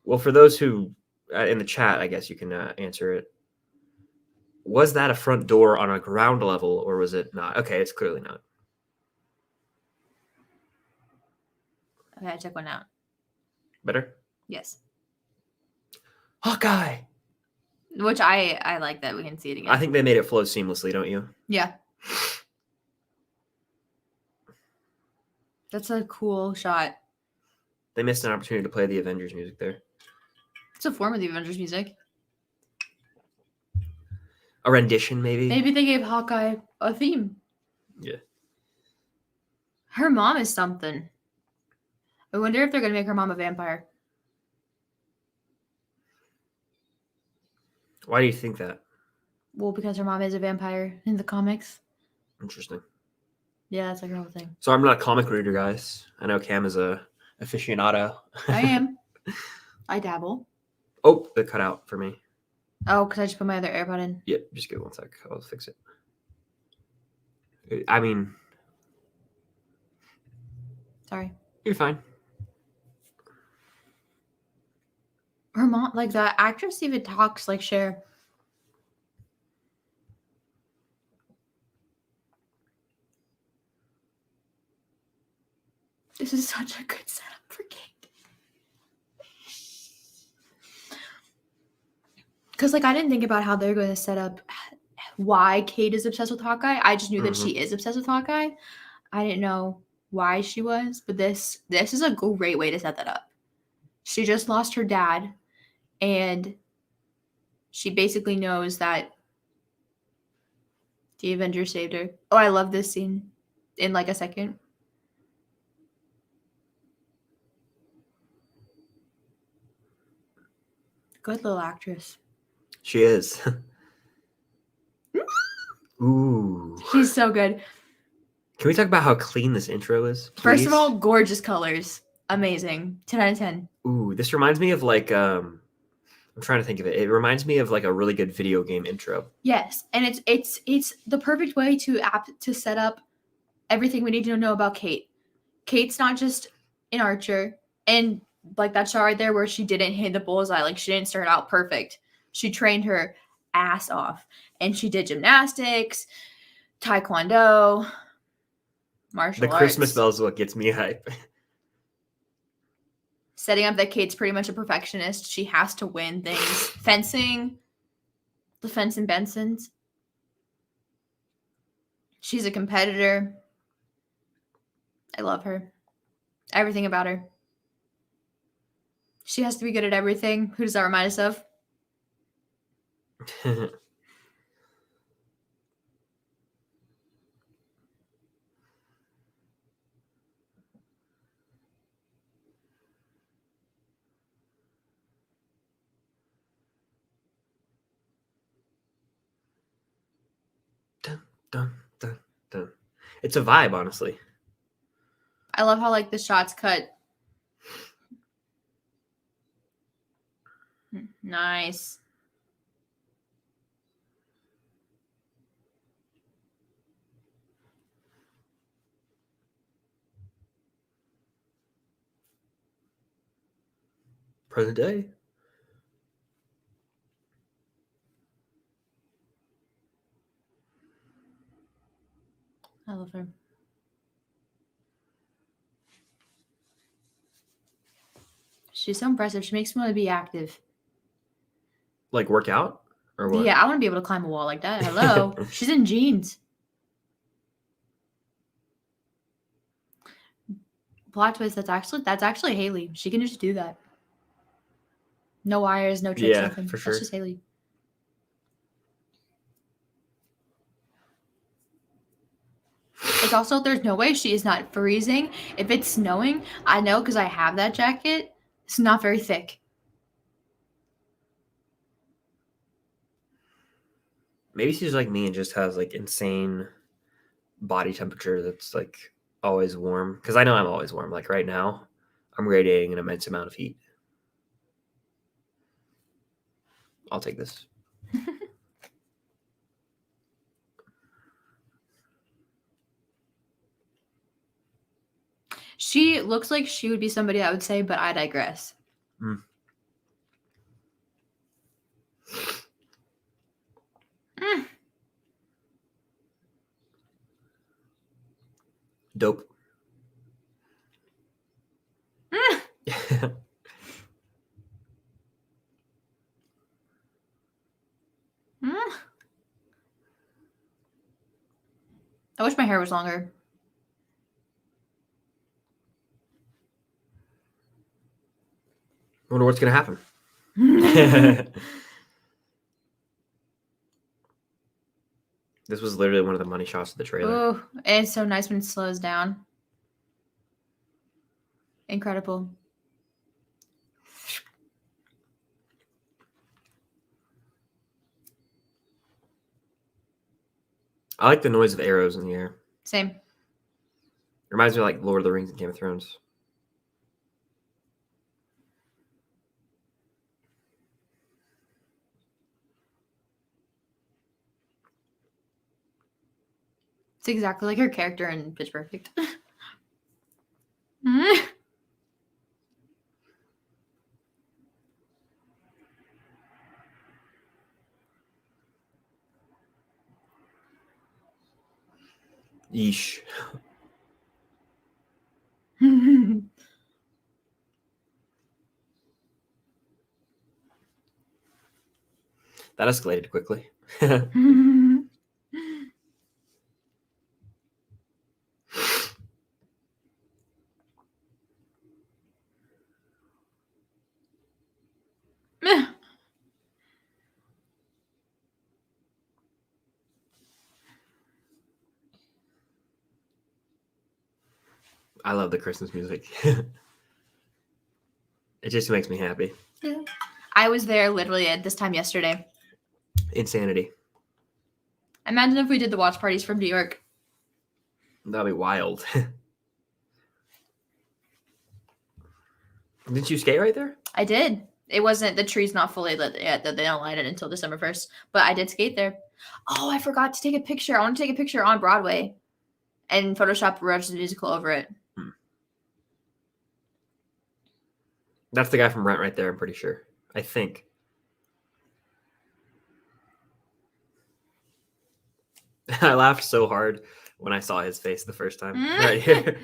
Well, for those who in the chat, I guess you can answer it. Was that a front door on a ground level, or was it not? Okay, it's clearly not. Okay, I took one out. Better? Yes. Hawkeye! Which I like that we can see it again. I think they made it flow seamlessly, don't you? Yeah. That's a cool shot. They missed an opportunity to play the Avengers music there. It's a form of the Avengers music. A rendition, maybe? Maybe they gave Hawkeye a theme. Yeah. Her mom is something. I wonder if they're going to make her mom a vampire. Why do you think that? Well, because her mom is a vampire in the comics. Interesting. Yeah, that's like another thing. So I'm not a comic reader, guys. I know Cam is a aficionado. I am. I dabble. Oh, it cut out for me. Oh, because I just put my other AirPod in. Yeah, just give it 1 sec. I'll fix it. I mean... Sorry. You're fine. Her mom, like the actress even talks like Cher. This is such a good setup for Kate. Because, like, I didn't think about how they're going to set up why Kate is obsessed with Hawkeye. I just knew that she is obsessed with Hawkeye. I didn't know why she was, but this is a great way to set that up. She just lost her dad, and she basically knows that the Avengers saved her. Oh, I love this scene in, like, a second. Good little actress. She is. Ooh. She's so good. Can we talk about how clean this intro is? Please? First of all, gorgeous colors. Amazing. 10 out of 10. Ooh, this reminds me of like I'm trying to think of it. It reminds me of like a really good video game intro. Yes, and it's the perfect way to set up everything we need to know about Kate. Kate's not just an archer, and like that shot right there where she didn't hit the bullseye, like she didn't start out perfect. She trained her ass off, and she did gymnastics, taekwondo, martial arts. The Christmas bell is what gets me hype. Setting up that Kate's pretty much a perfectionist. She has to win things. Fencing, the fence and Benson's. She's a competitor. I love her. Everything about her. She has to be good at everything. Who does that remind us of? Dun, dun, dun, dun. It's a vibe, honestly. I love how like the shots cut. Nice. Present day. I love her. She's so impressive. She makes me want to be active. Like work out? Or what? Yeah, I want to be able to climb a wall like that. Hello. She's in jeans. Plot twist, that's actually Haley. She can just do that. No wires, no tricks, nothing. For sure. That's just Haley. It's also, there's no way she is not freezing. If it's snowing, I know because I have that jacket. It's not very thick. Maybe she's like me and just has like insane body temperature that's like always warm. Because I know I'm always warm. Like right now, I'm radiating an immense amount of heat. I'll take this. She looks like she would be somebody I would say, but I digress. Mm. Mm. Dope. Mm. Mm. I wish my hair was longer. I wonder what's going to happen. This was literally one of the money shots of the trailer. Oh, it's so nice when it slows down. Incredible. I like the noise of arrows in the air. Same. Reminds me of like Lord of the Rings and Game of Thrones. It's exactly like her character in Pitch Perfect. Yeesh. That escalated quickly. I love the Christmas music. It just makes me happy. I was there literally at this time yesterday. Insanity. Imagine if we did the watch parties from New York. That'd be wild. Didn't you skate right there? I did. It wasn't, the tree's not fully lit yet. They don't light it until December 1st. But I did skate there. Oh, I forgot to take a picture. I want to take a picture on Broadway and Photoshop Rogen's musical over it. That's the guy from Rent right there, I'm pretty sure. I think. I laughed so hard when I saw his face the first time. Right here.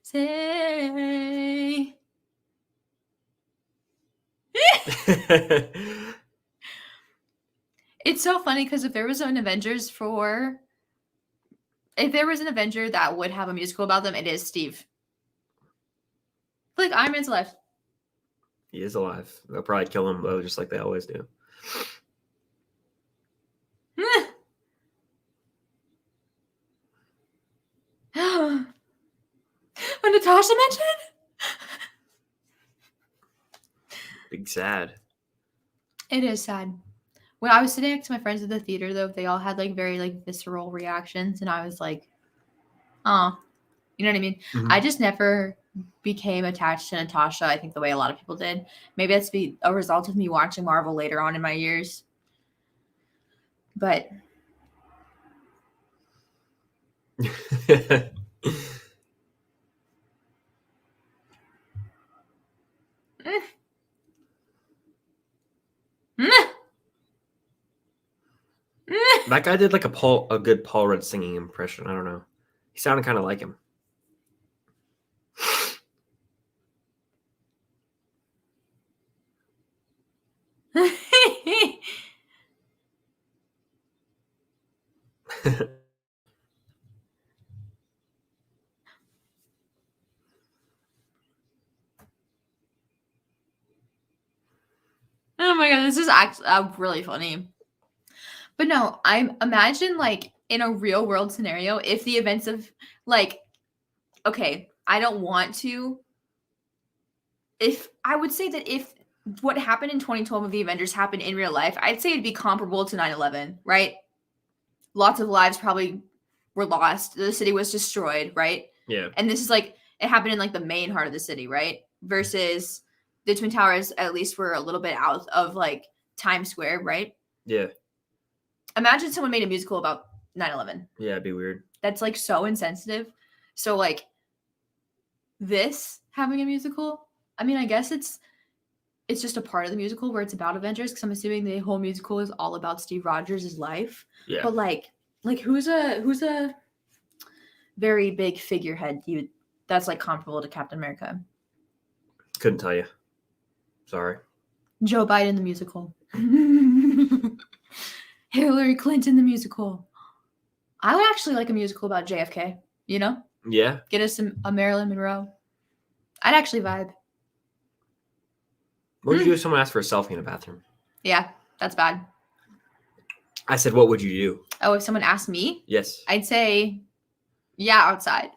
Say. It's so funny because if there was an Avenger that would have a musical about them, it is Steve. Like, Iron Man's alive. He is alive. They'll probably kill him though, just like they always do. When Natasha mentioned? Big sad. It is sad. When I was sitting next to my friends at the theater, though, they all had like very like visceral reactions, and I was like, "Oh, you know what I mean?" Mm-hmm. I just never became attached to Natasha. I think the way a lot of people did. Maybe that's a result of me watching Marvel later on in my years. But that guy did like a good Paul Rudd singing impression. I don't know. He sounded kind of like him. Oh my god, this is actually really funny. But no, I imagine like in a real world scenario, if the events of like, okay, I don't want to. If I would say that if what happened in 2012 of the Avengers happened in real life, I'd say it'd be comparable to 9/11, right? Lots of lives probably were lost. The city was destroyed, right? Yeah. And this is like, it happened in like the main heart of the city, right? Versus the Twin Towers, at least were a little bit out of like Times Square, right? Yeah. Imagine someone made a musical about 9/11. Yeah, it'd be weird. That's like so insensitive. So like this having a musical, I mean, I guess it's just a part of the musical where it's about Avengers, because I'm assuming the whole musical is all about Steve Rogers' life. Yeah. But like who's a very big figurehead that's like comparable to Captain America? Couldn't tell you. Sorry. Joe Biden the musical. Hillary Clinton the musical. I would actually like a musical about JFK, you know? Yeah. Get us a Marilyn Monroe. I'd actually vibe. What would you do if someone asked for a selfie in a bathroom? Yeah, that's bad. I said, what would you do? Oh, if someone asked me? Yes. I'd say, yeah, outside.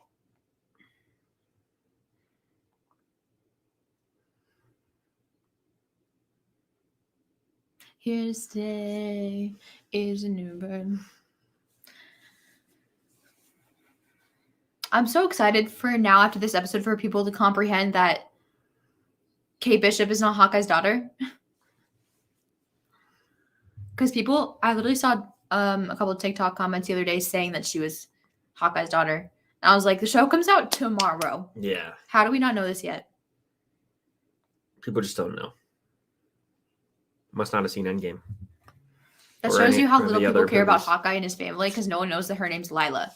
Here to stay is a new bird. I'm so excited for now after this episode for people to comprehend that Kate Bishop is not Hawkeye's daughter. Because I literally saw a couple of TikTok comments the other day saying that she was Hawkeye's daughter. And I was like, the show comes out tomorrow. Yeah. How do we not know this yet? People just don't know. Must not have seen Endgame. That Or shows any- you how or the little people other care about movies. Hawkeye and his family, because no one knows that her name's Lila.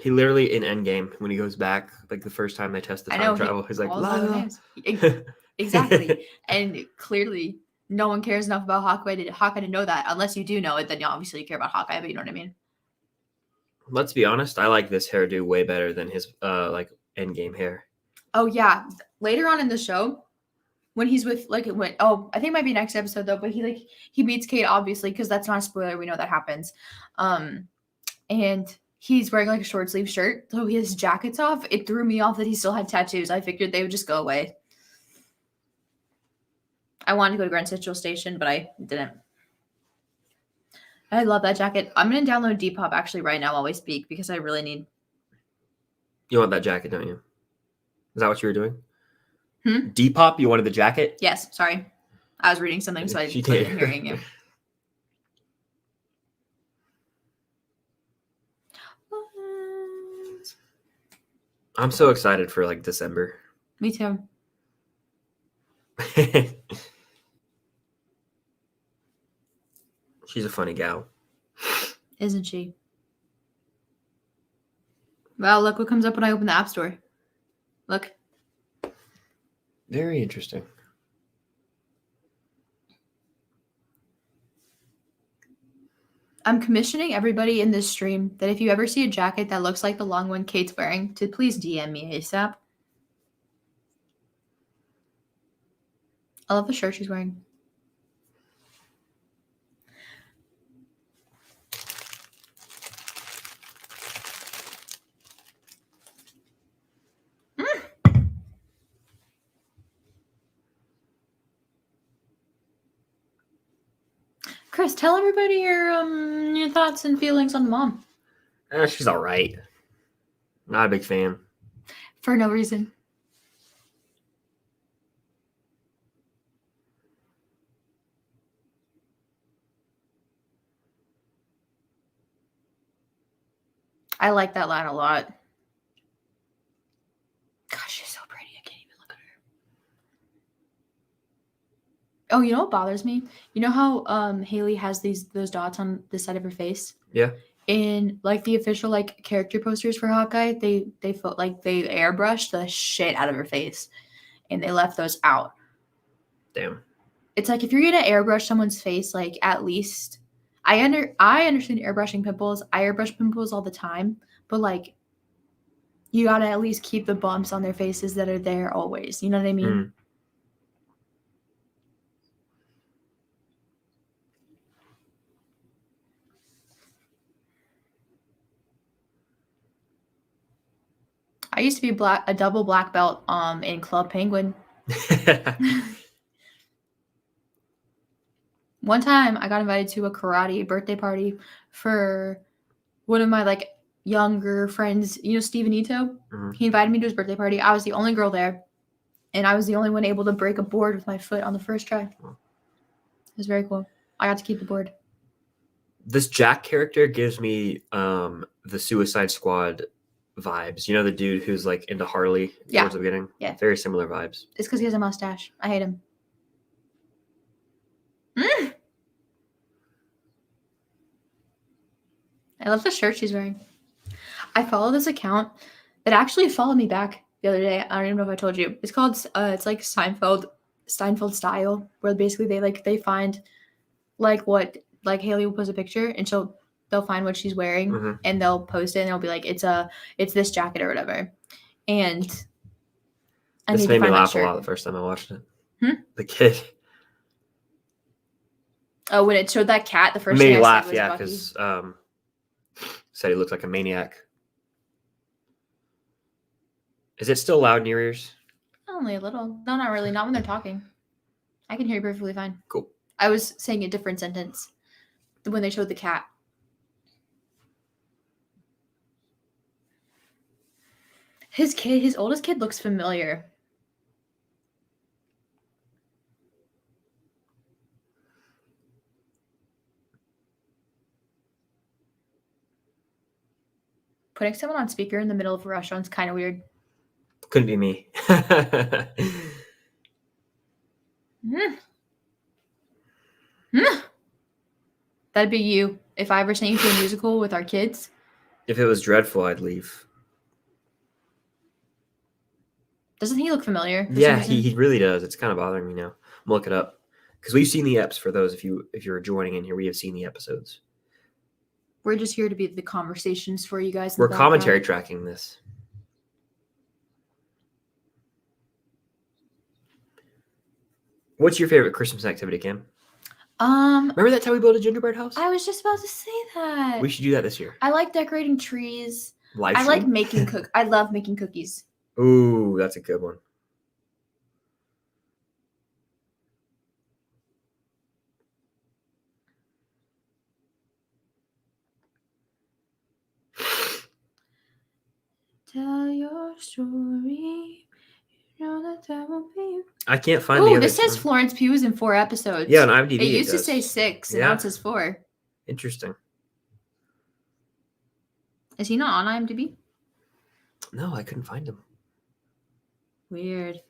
He literally in Endgame, when he goes back, like the first time they test the I time know, travel, he's like, all those other Lila. names. Exactly. And clearly, no one cares enough about Hawkeye to know that. Unless you do know it, then you obviously care about Hawkeye, but you know what I mean? Let's be honest, I like this hairdo way better than his like Endgame hair. Oh, yeah. Later on in the show, when he's with, I think it might be next episode, though, but he meets Kate, obviously, because that's not a spoiler. We know that happens. And he's wearing, like, a short-sleeve shirt, so his jacket's off. It threw me off that he still had tattoos. I figured they would just go away. I wanted to go to Grand Central Station, but I didn't. I love that jacket. I'm going to download Depop actually right now while we speak, because I really need... You want that jacket, don't you? Is that what you were doing? Hmm? Depop, you wanted the jacket? Yes, sorry. I was reading something, so I She wasn't did. hearing you. I'm so excited for like December. Me too. She's a funny gal. Isn't she? Well, look what comes up when I open the App Store. Look. Very interesting. I'm commissioning everybody in this stream that if you ever see a jacket that looks like the long one Kate's wearing, to please DM me ASAP. I love the shirt she's wearing. Chris, tell everybody your thoughts and feelings on Mom. She's all right. Not a big fan. For no reason. I like that line a lot. Gosh, she's so pretty. I can't even look at her. Oh, you know what bothers me? You know how Haley has those dots on the side of her face? Yeah. In like the official like character posters for Hawkeye, they felt like they airbrushed the shit out of her face, and they left those out. Damn. It's like if you're gonna airbrush someone's face, like at least I understand airbrushing pimples. I airbrush pimples all the time, but like you gotta at least keep the bumps on their faces that are there always. You know what I mean? Mm. I used to be a double black belt in Club Penguin. One time I got invited to a karate birthday party for one of my like younger friends, you know, Steven Ito. Mhm. He invited me to his birthday party. I was the only girl there, and I was the only one able to break a board with my foot on the first try. It was very cool. I got to keep the board. This Jack character gives me the Suicide Squad vibes. You know, the dude who's like into Harley Yeah. towards the beginning? Yeah. Very similar vibes. It's because he has a mustache. I hate him. I love the shirt she's wearing. I follow this account that actually followed me back the other day. I don't even know if I told you. It's called it's like Steinfeld style, where basically they find like what like Haley will post a picture and they'll find what she's wearing and they'll post it and they'll be like it's this jacket or whatever. And This made me laugh a lot the first time I watched it. The kid. Oh, when it showed that cat, the first made thing me I laugh, said was yeah, Bucky. because said he looked like a maniac. Is it still loud in your ears? Only a little. No, not really. Not when they're talking. I can hear you perfectly fine. Cool. I was saying a different sentence when they showed the cat. His oldest kid looks familiar. Putting someone on speaker in the middle of a restaurant is kind of weird. Couldn't be me. That'd be you if I ever sent you to a musical with our kids. If it was dreadful, I'd leave. Doesn't he look familiar? Yeah, he really does. It's kind of bothering me now. I'm gonna look it up because we've seen the eps. For those if you're joining in here, we have seen the episodes. We're just here to be the conversations for you guys. We're commentary tracking this. What's your favorite Christmas activity, Kim? Remember that time we built a gingerbread house? I was just about to say that. We should do that this year. I like decorating trees. Live I like stream? making I love making cookies. Ooh, that's a good one. Tell your story. You know that won't be you. I can't find the other this says Florence Pugh is in 4 episodes. Yeah, on IMDb it used to say 6, and now it says 4. Interesting. Is he not on IMDb? No, I couldn't find him. Weird.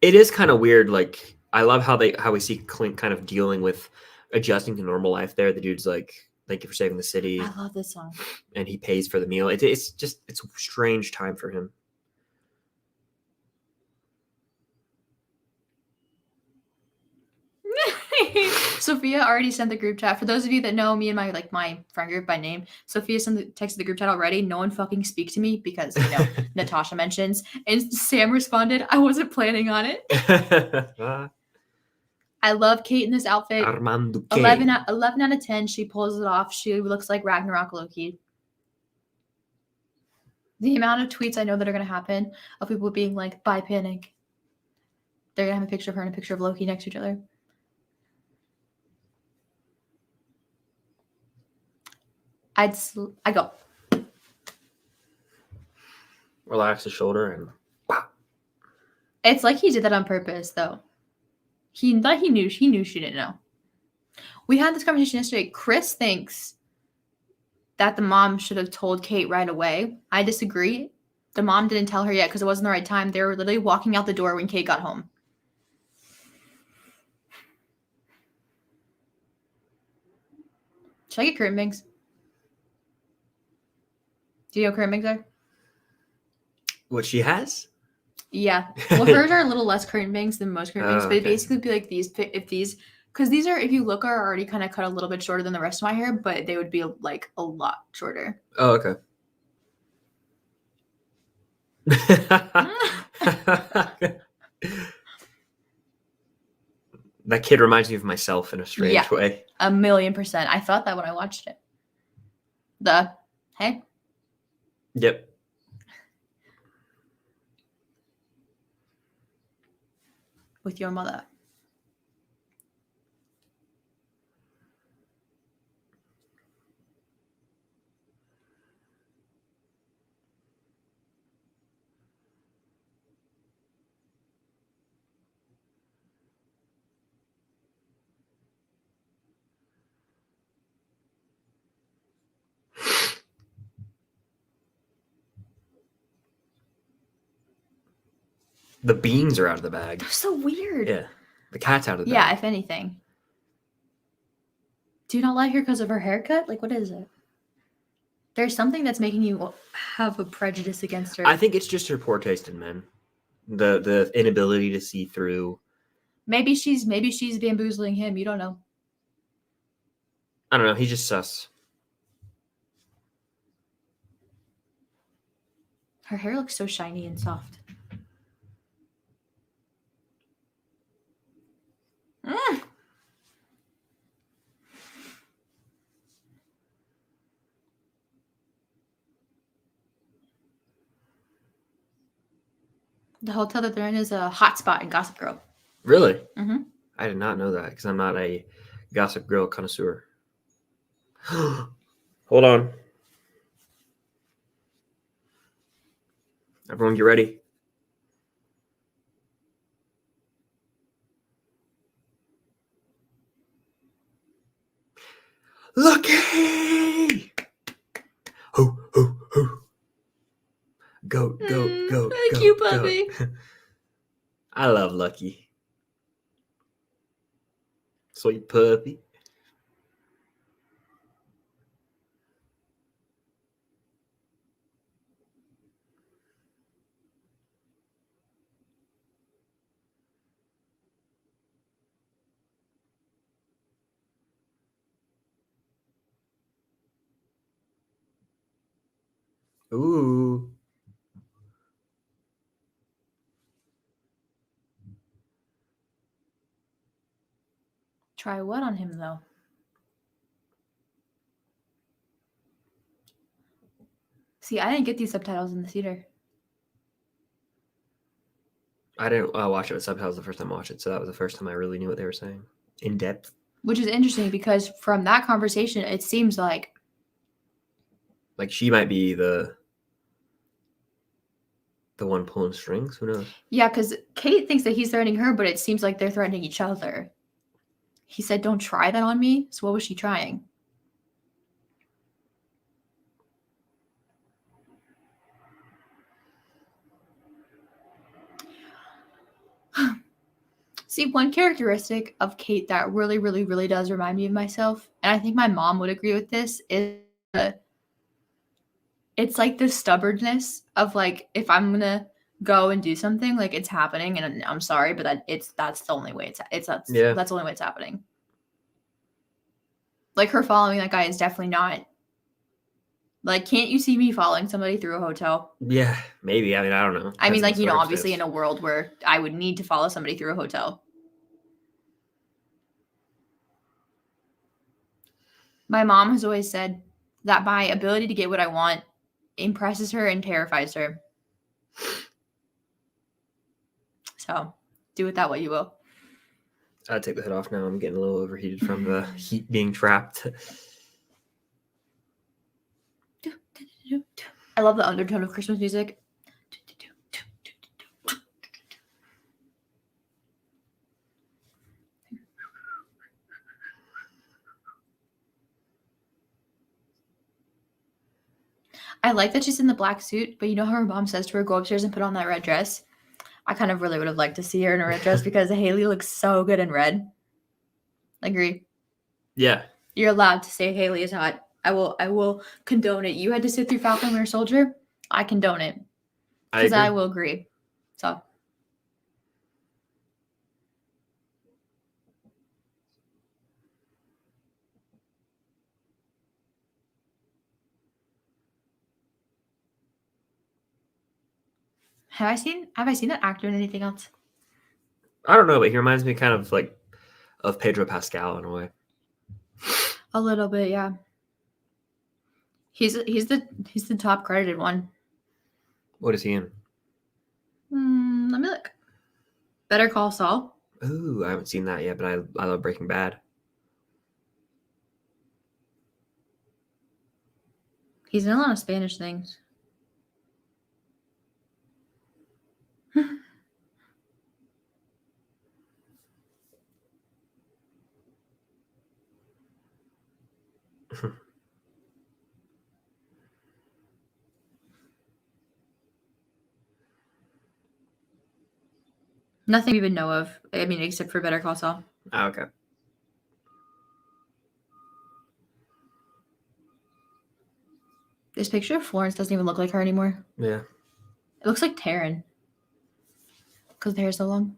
It is kind of weird. Like, I love how we see Clint kind of dealing with adjusting to normal life there. The dude's like, "Thank you for saving the city." I love this song. And he pays for the meal. It's a strange time for him. Sophia already sent the group chat. For those of you that know me and my friend group by name, Sophia texted the group chat already. No one fucking speak to me because, Natasha mentions. And Sam responded, I wasn't planning on it. I love Kate in this outfit. Armando 11 out of 10. She pulls it off. She looks like Ragnarok Loki. The amount of tweets I know that are going to happen of people being like, buy Panic. They're going to have a picture of her and a picture of Loki next to each other. I go. Relax the shoulder and pop. It's like he did that on purpose, though. He knew she didn't know. We had this conversation yesterday. Chris thinks that the mom should have told Kate right away. I disagree. The mom didn't tell her yet because it wasn't the right time. They were literally walking out the door when Kate got home. Should I get curtain bangs? Do you know what curtain bangs are? What she has? Yeah. Well, hers are a little less curtain bangs than most curtain bangs, but okay. it basically be like these. Because these are, if you look, are already kind of cut a little bit shorter than the rest of my hair, but they would be like a lot shorter. Oh, okay. That kid reminds me of myself in a strange way. 1,000,000%. I thought that when I watched it. Hey? Yep. With your mother. The beans are out of the bag. That's so weird. Yeah. The cat's out of the Yeah, bag. if anything. Do you not like her because of her haircut? Like, what is it? There's something that's making you have a prejudice against her. I think it's just her poor taste in men. The inability to see through. Maybe she's bamboozling him. You don't know. I don't know. He's just sus. Her hair looks so shiny and soft. Mm. The hotel that they're in is a hot spot in Gossip Girl. Really? Mm-hmm. I did not know that because I'm not a Gossip Girl connoisseur. Hold on. Everyone get ready. Lucky! Ho, ho, ho. Goat, goat, goat, a goat, cute puppy. goat. I love Lucky. Sweet puppy. Ooh. Try what on him, though? See, I didn't get these subtitles in the theater. I didn't watch it with subtitles the first time I watched it, so that was the first time I really knew what they were saying. In depth. Which is interesting because from that conversation, it seems like she might be the one pulling strings. Who knows? Yeah, because Kate thinks that he's threatening her, but it seems like they're threatening each other. He said, "Don't try that on me." So what was she trying? See, one characteristic of Kate that really, really, really does remind me of myself, and I think my mom would agree with this, is it's like the stubbornness of like, if I'm gonna go and do something, like it's happening, and I'm sorry, but that's the only way that's the only way it's happening. Like her following that guy is definitely not. Like, can't you see me following somebody through a hotel? Yeah, maybe. I mean, I don't know. I mean, like, obviously in a world where I would need to follow somebody through a hotel. My mom has always said that my ability to get what I want impresses her and terrifies her. So, do with that what you will. I'd take the hood off now. I'm getting a little overheated from the heat being trapped. I love the undertone of Christmas music. I like that she's in the black suit, but you know how her mom says to her, go upstairs and put on that red dress? I kind of really would have liked to see her in a red dress because Haley looks so good in red. Agree. Yeah. You're allowed to say Haley is hot. I will condone it. You had to sit through Falcon Winter Soldier. I condone it. Because I will agree. So. Have I seen that actor in anything else? I don't know, but he reminds me kind of like of Pedro Pascal in a way. A little bit, yeah. He's the top credited one. What is he in? Let me look. Better Call Saul. Ooh, I haven't seen that yet, but I love Breaking Bad. He's in a lot of Spanish things. Nothing we even know of. I mean, except for Better Call Saul. Oh, okay. This picture of Florence doesn't even look like her anymore. Yeah. It looks like Taryn. Because the hair's so long.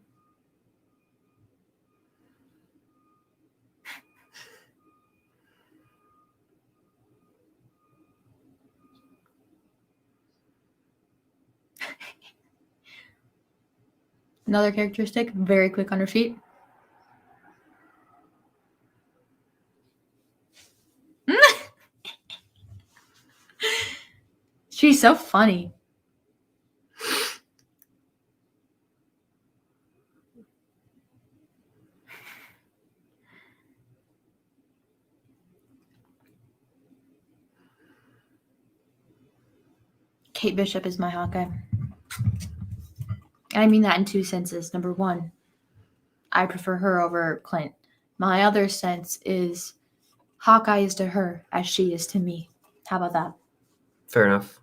Another characteristic, very quick on her feet. She's so funny. Kate Bishop is my Hawkeye. And I mean that in two senses. Number one, I prefer her over Clint. My other sense is Hawkeye is to her as she is to me. How about that? Fair enough.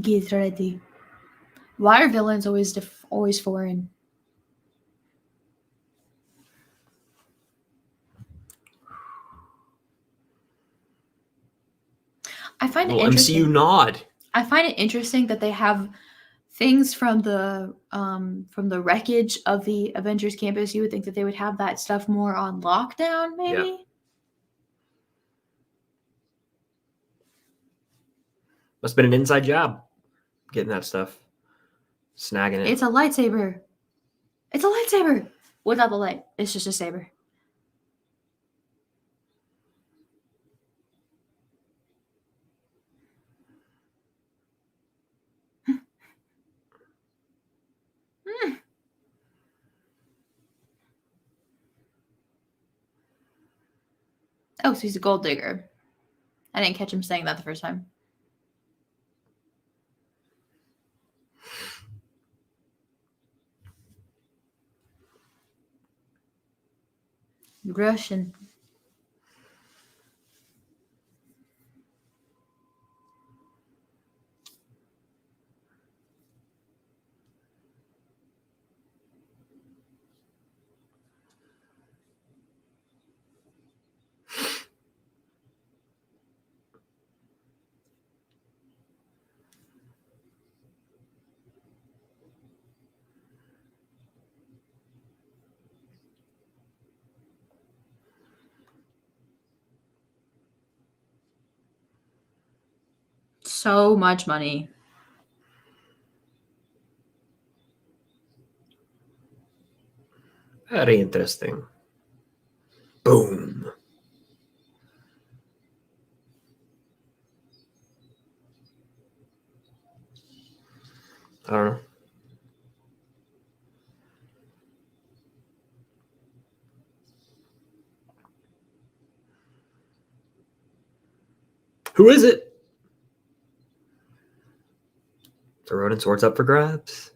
Get ready. Why are villains always foreign? I find it interesting. MCU nod. I find it interesting that they have things from the wreckage of the Avengers campus. You would think that they would have that stuff more on lockdown, maybe. Yeah. Must have been an inside job getting that stuff, snagging it. It's a lightsaber. It's a lightsaber without the light. It's just a saber. Oh, so he's a gold digger. I didn't catch him saying that the first time. Russian. So much money. Very interesting. Boom. I don't know. Who is it? The rodent sword's up for grabs.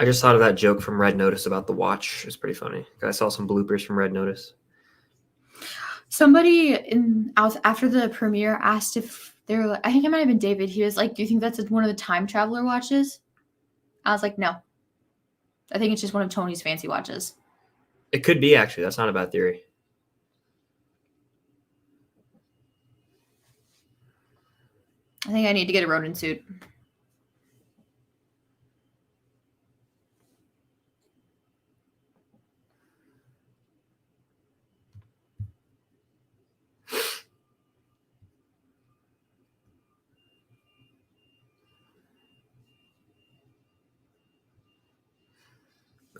I just thought of that joke from Red Notice about the watch. It's pretty funny. I saw some bloopers from Red Notice. Somebody after the premiere asked if they're like, I think it might have been David. He was like, "Do you think that's one of the time traveler watches?" I was like, "No. I think it's just one of Tony's fancy watches." It could be, actually. That's not a bad theory. I think I need to get a Ronin suit.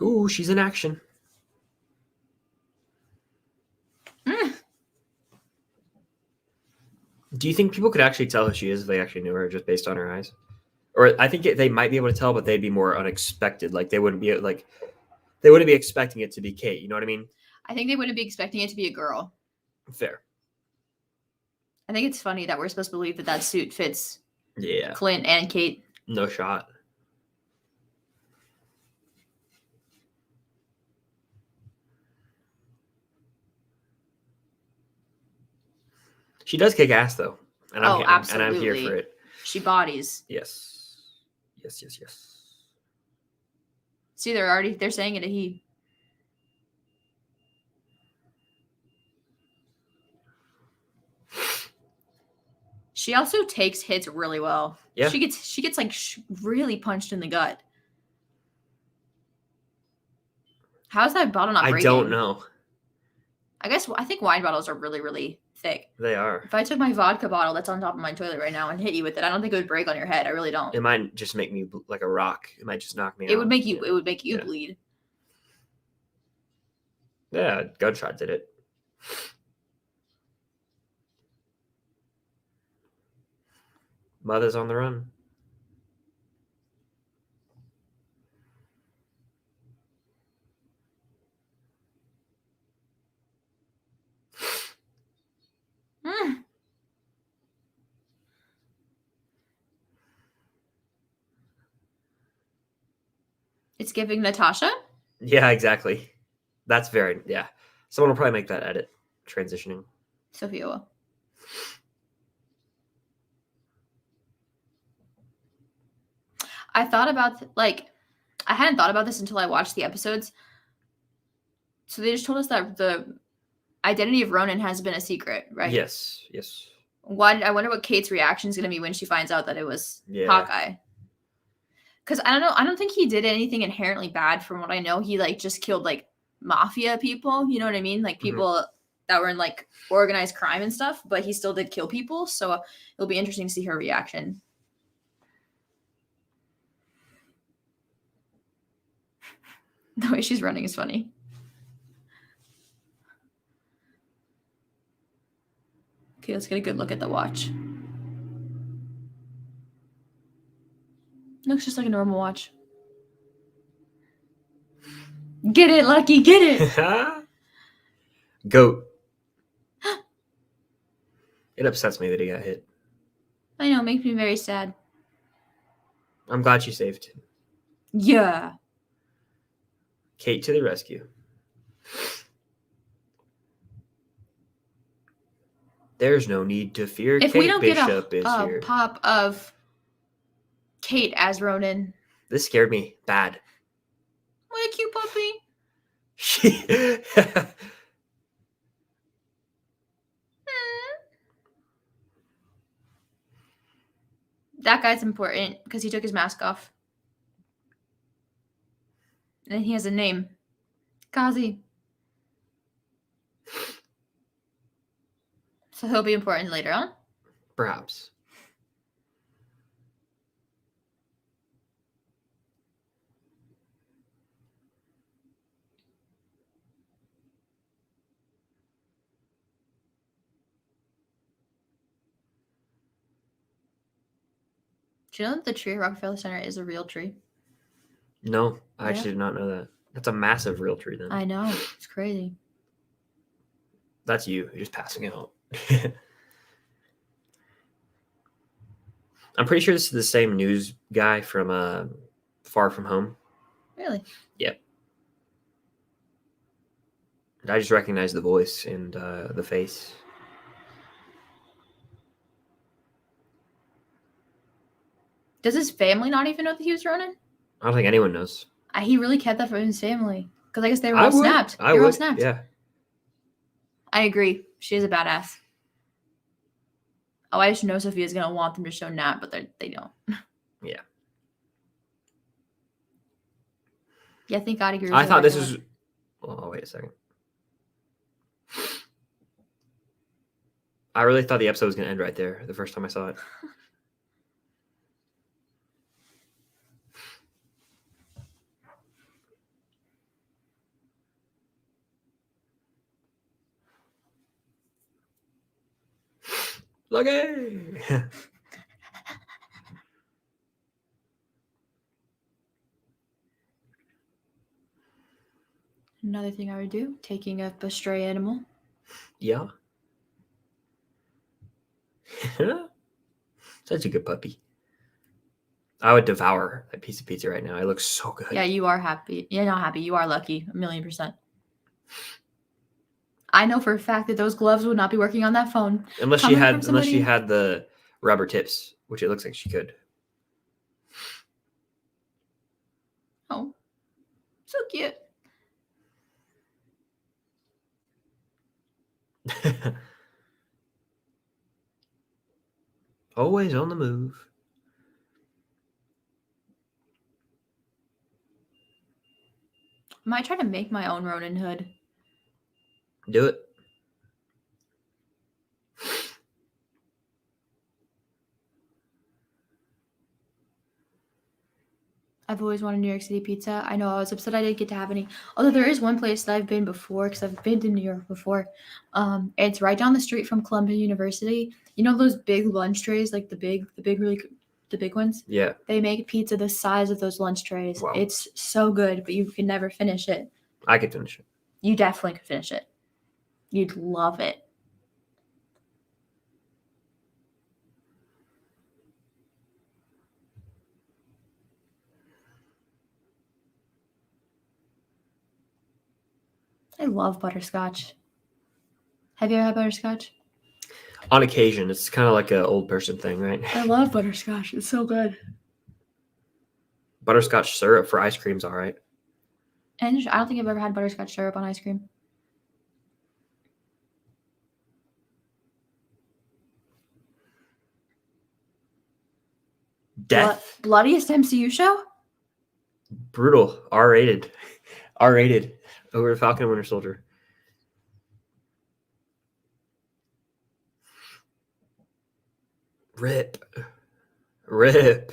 Ooh, she's in action. Do you think people could actually tell who she is if they actually knew her just based on her eyes? Or I think they might be able to tell, but they'd be more unexpected. Like they wouldn't be expecting it to be Kate. You know what I mean? I think they wouldn't be expecting it to be a girl. Fair. I think it's funny that we're supposed to believe that suit fits Yeah. Clint and Kate. No shot. She does kick ass though. And absolutely. And I'm here for it. She bodies. Yes. Yes. See, they're saying it a he. She also takes hits really well. Yeah. She gets like really punched in the gut. How's that bottle not breaking? I don't know. I think wine bottles are really, really thick. They are. If I took my vodka bottle that's on top of my toilet right now and hit you with it, I don't think it would break on your head. I really don't. It might just make me like a rock. It might just knock me out. It would make you bleed. Yeah, gunshot did it. Mother's on the run. It's giving Natasha? Yeah, exactly. That's very, yeah. Someone will probably make that edit. Transitioning. Sophia will. I thought about, I hadn't thought about this until I watched the episodes. So they just told us that the identity of Ronan has been a secret, right? Yes. I wonder what Kate's reaction is going to be when she finds out that it was Hawkeye. Because I don't know. I don't think he did anything inherently bad. From what I know, he just killed mafia people. You know what I mean? Like people that were in organized crime and stuff. But he still did kill people. So it'll be interesting to see her reaction. The way she's running is funny. Okay, let's get a good look at the watch. Looks just like a normal watch. Get it, Lucky, get it! Goat. It upsets me that he got hit. I know, it makes me very sad. I'm glad she saved him. Yeah. Kate to the rescue. There's no need to fear. If Kate we don't Bishop get a pop of Kate as Ronan. This scared me bad. What a cute puppy. That guy's important because he took his mask off. And he has a name. Kazi. So he'll be important later on? Perhaps. Do you know that the tree at Rockefeller Center is a real tree? No, I actually did not know that. That's a massive real tree then. I know. It's crazy. That's you. You're just passing out. I'm pretty sure this is the same news guy from Far From Home. Really? Yep. I just recognize the voice and the face. Does his family not even know that he was Ronan? I don't think anyone knows. He really kept that from his family. Because I guess they were all snapped. They were all snapped. Yeah. I agree. She is a badass. Oh, I just know Sophia's going to want them to show Nat, but they don't. Yeah. Yeah, I think God agrees. I thought this was... Oh, wait a second. I really thought the episode was going to end right there the first time I saw it. Lucky. Another thing I would do, taking up a stray animal. Yeah. Such a good puppy. I would devour that piece of pizza right now. It looks so good. Yeah, you are happy. You're not happy. You are lucky. 1,000,000%. I know for a fact that those gloves would not be working on that phone. Unless she had the rubber tips, which it looks like she could. Oh, so cute. Always on the move. I might try to make my own Ronin hood. Do it. I've always wanted New York City pizza. I know I was upset I didn't get to have any. Although there is one place that I've been before, because I've been to New York before. It's right down the street from Columbia University. You know those big lunch trays, like the big ones? Yeah. They make pizza the size of those lunch trays. Wow. It's so good, but you can never finish it. I could finish it. You definitely could finish it. You'd love it. I love butterscotch. Have you ever had butterscotch? On occasion. It's kind of like an old person thing, right? I love butterscotch. It's so good. Butterscotch syrup for ice cream's all right. And I don't think I've ever had butterscotch syrup on ice cream. Death. Bloodiest MCU show? Brutal. R-rated. R-rated. Over Falcon and Winter Soldier. Rip. Rip.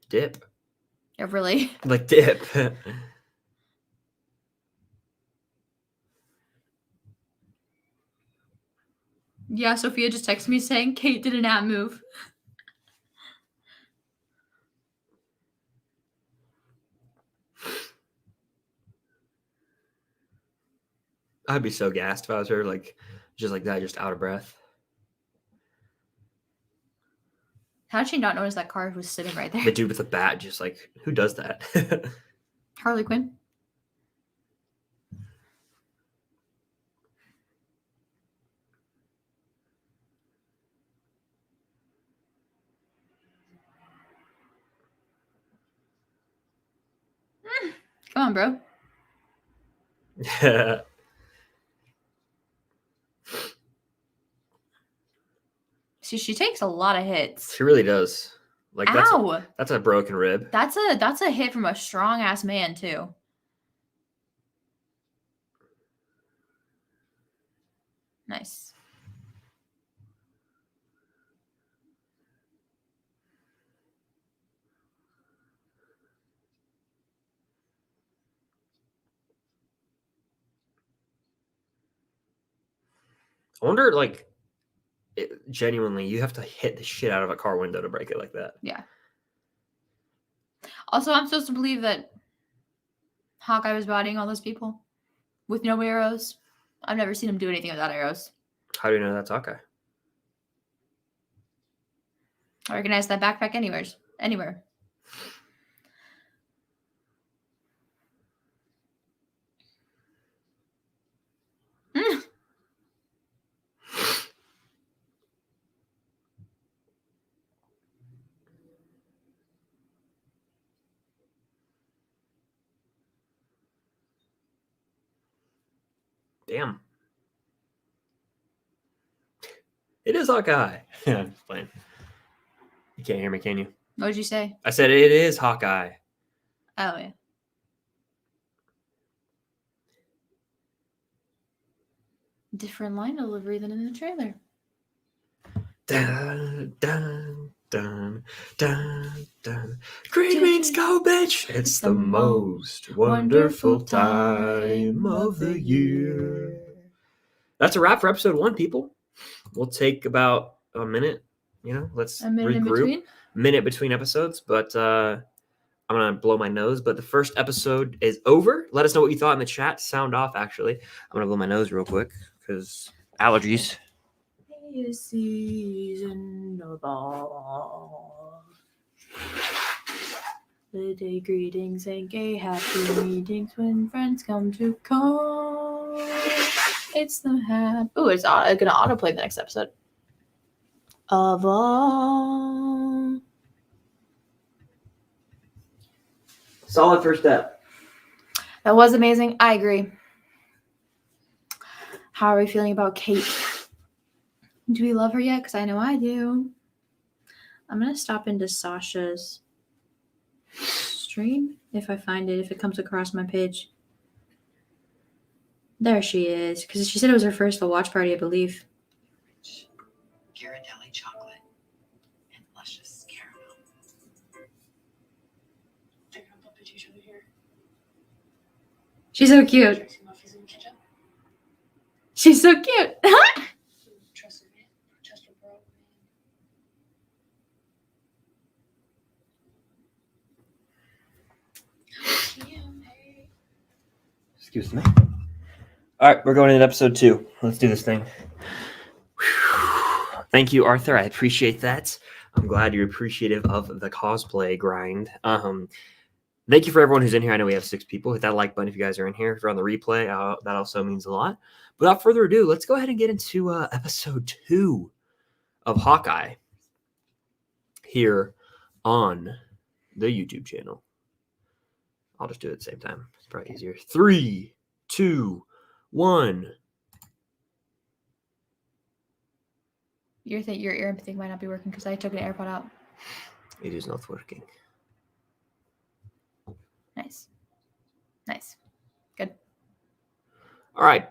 Dip. Yeah, really? Like dip. Yeah, Sophia just texted me saying Kate did an app move. I'd be so gassed if I was her, like, just like that, just out of breath. How did she not notice that car was sitting right there? The dude with the bat, just like, who does that? Harley Quinn. Come on, bro. See, she takes a lot of hits. She really does. Like, Ow! That's a broken rib. That's a hit from a strong ass man too. Nice. I wonder, like, genuinely, you have to hit the shit out of a car window to break it like that. Yeah. Also, I'm supposed to believe that Hawkeye was bodying all those people with no arrows. I've never seen him do anything without arrows. How do you know that's Hawkeye? I recognize that backpack anywhere. Damn. It is Hawkeye. I'm just playing. You can't hear me, can you? What did you say? I said it is Hawkeye. Oh, yeah. Different line delivery than in the trailer. Dun, dun, dun, dun, dun. Green means go, bitch. It's the most wonderful time of the year. That's a wrap for episode 1, people. We'll take about a minute. Let's A minute in regroup. between? Minute between episodes, but I'm gonna blow my nose. But the first episode is over. Let us know what you thought in the chat. Sound off, actually. I'm gonna blow my nose real quick because allergies. Season of all. The day greetings and gay happy meetings when friends come to call. It's the Oh, it's gonna autoplay the next episode. Of all. Solid first step. That was amazing. I agree. How are we feeling about Kate? Do we love her yet? Because I know I do. I'm going to stop into Sasha's stream if I find it, if it comes across my page. There she is. Because she said it was her first watch party, I believe. Ghirardelli chocolate and luscious caramel. They're gonna bump into each other here. She's so cute. Tracy Muffy's in the kitchen. She's so cute. Trust her, man. Trust her, bro. Hey. Excuse me. All right, we're going into episode 2. Let's do this thing. Whew. Thank you, Arthur. I appreciate that. I'm glad you're appreciative of the cosplay grind. Thank you for everyone who's in here. I know we have 6 people. Hit that like button if you guys are in here. If you're on the replay, that also means a lot. But without further ado, let's go ahead and get into episode 2 of Hawkeye here on the YouTube channel. I'll just do it at the same time. It's probably easier. 3, 2, 1. Your ear thing might not be working because I took an AirPod out. It is not working. Nice. Good. All right.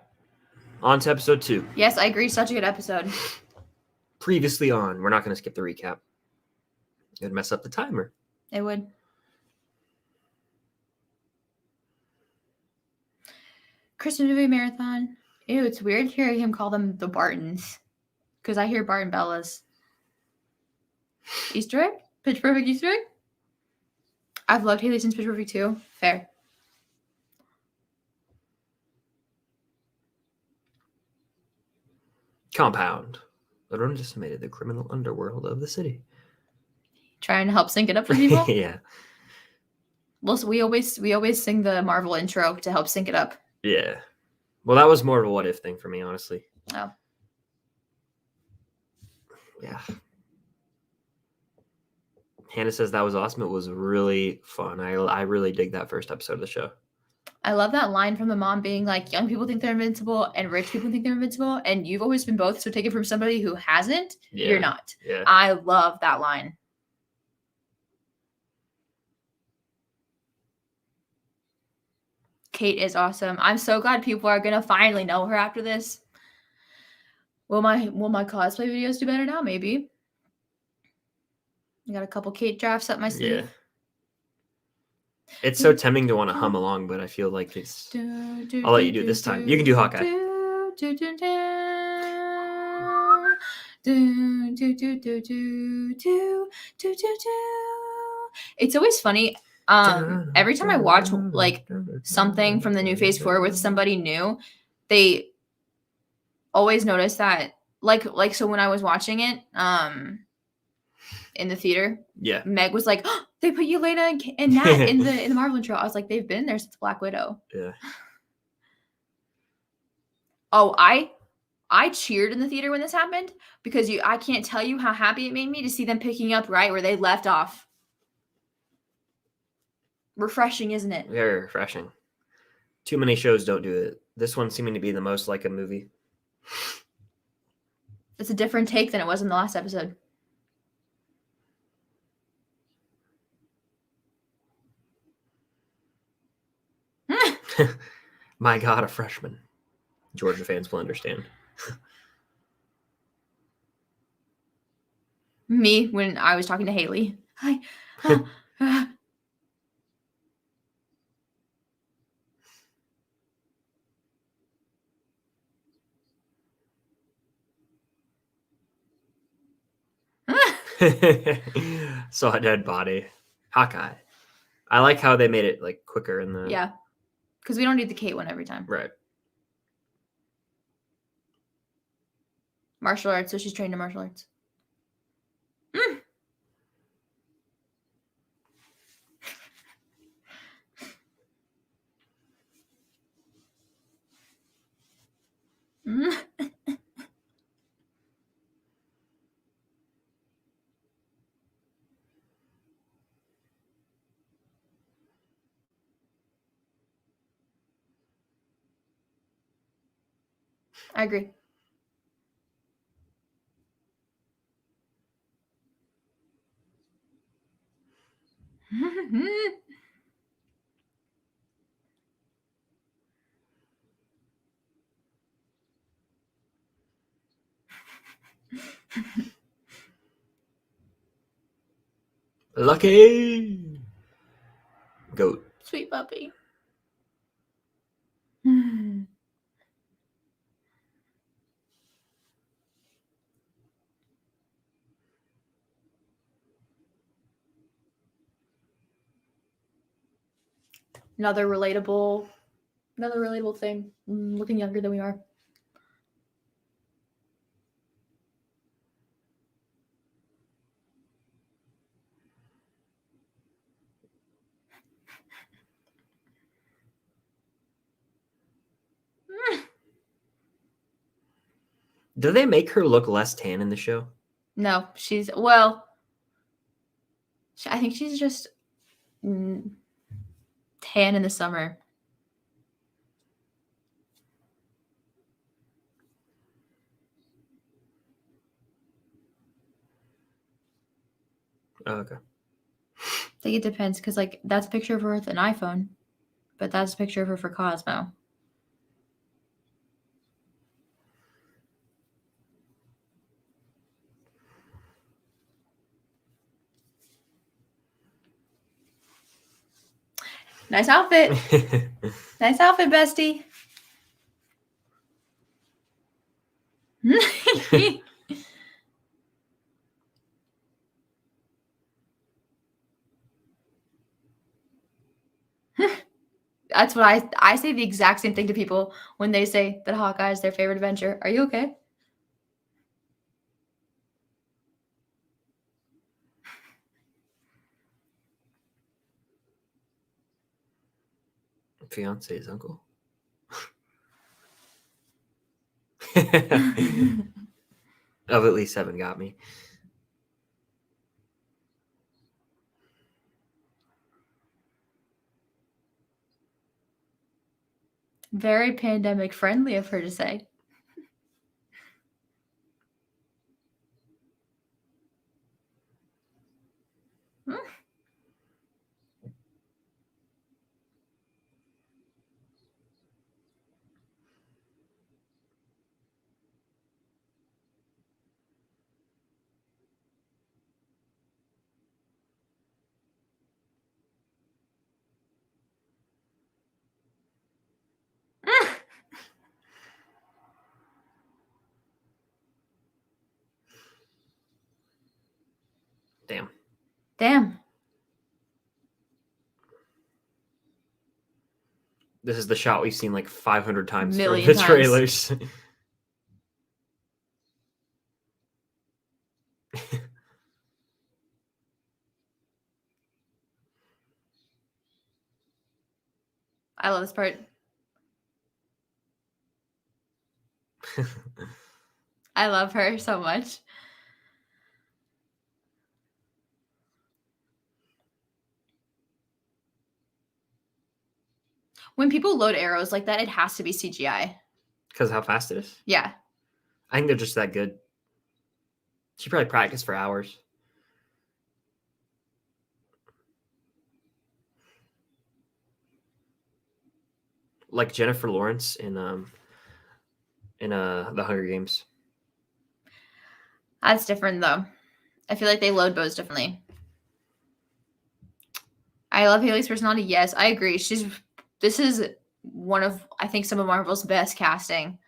On to episode 2. Yes, I agree. Such a good episode. Previously on. We're not going to skip the recap. It would mess up the timer. It would. Christmas movie marathon. Ew, it's weird hearing him call them the Bartons. Because I hear Barton Bellas. Easter egg? Pitch Perfect Easter egg? I've loved Haley since Pitch Perfect 2. Fair. Compound. Rogen decimated the criminal underworld of the city. Trying to help sync it up for people? Yeah. Well, so we always sing the Marvel intro to help sync it up. Yeah. Well, that was more of a what if thing for me, honestly. Oh. Yeah. Hannah says that was awesome. It was really fun. I really dig that first episode of the show. I love that line from the mom being like, young people think they're invincible and rich people think they're invincible. And you've always been both. So take it from somebody who hasn't. Yeah. You're not. Yeah. I love that line. Kate is awesome. I'm so glad people are going to finally know her after this. Will my cosplay videos do better now? Maybe. I got a couple Kate drafts up my sleeve. Yeah. It's so tempting to want to hum along, but I feel like I'll let you do it this time. You can do Hawkeye. It's always funny. Every time I watch like something from the new Phase 4 with somebody new, they always notice that like so when I was watching it in the theater, yeah, Meg was like, oh, they put Yelena and Nat in the Marvel intro. I was like, they've been there since Black Widow. Yeah. Oh, I cheered in the theater when this happened because I can't tell you how happy it made me to see them picking up right where they left off. Refreshing, isn't it? Very refreshing. Too many shows don't do it. This one seeming to be the most like a movie. It's a different take than it was in the last episode. My God, a freshman. Georgia fans will understand. Me when I was talking to Haley. Hi. Saw a dead body. Hawkeye. I like how they made it like quicker in the Yeah. Because we don't need the Kate one every time. right. Martial arts, so she's trained in martial arts. I agree. Lucky goat. Sweet puppy. Another relatable thing. Looking younger than we are. Do they make her look less tan in the show? No, I think she's just tan in the summer. Oh, okay. I think it depends because, like, that's a picture of her with an iPhone, but that's a picture of her for Cosmo. Nice outfit. Nice outfit, bestie. That's what I say the exact same thing to people when they say that Hawkeye is their favorite adventure. Are you okay? Fiance's uncle. Of at least 7 got me. Very pandemic friendly of her to say. Damn. Damn. This is the shot we've seen like 500 times from Million the times. trailers. I love this part. I love her so much. When people load arrows like that, it has to be CGI. Because of how fast it is? Yeah. I think they're just that good. She probably practiced for hours. Like Jennifer Lawrence in The Hunger Games. That's different though. I feel like they load bows differently. I love Haley's personality. Yes, I agree. This is one of, I think, some of Marvel's best casting.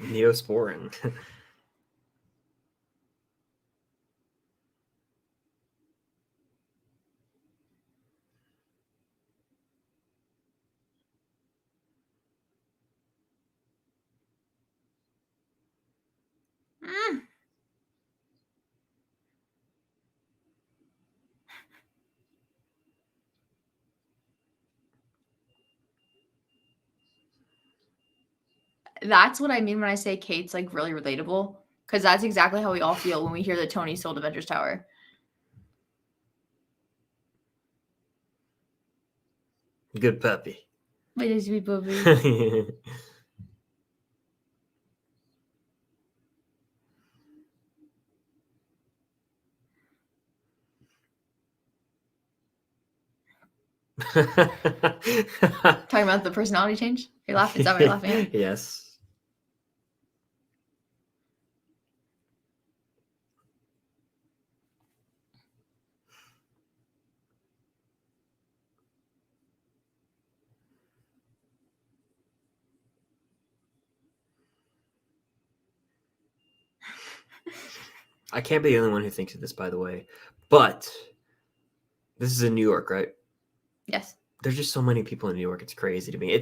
Neosporin. Mm. That's what I mean when I say Kate's like really relatable, because that's exactly how we all feel when we hear that Tony sold Avengers Tower. Good puppy. Wait, is we puppy? Talking about the personality change? You're laughing. Is that what you're laughing at? Yes. I can't be the only one who thinks of this, by the way. But this is in New York, right? Yes. There's just so many people in New York. It's crazy to me.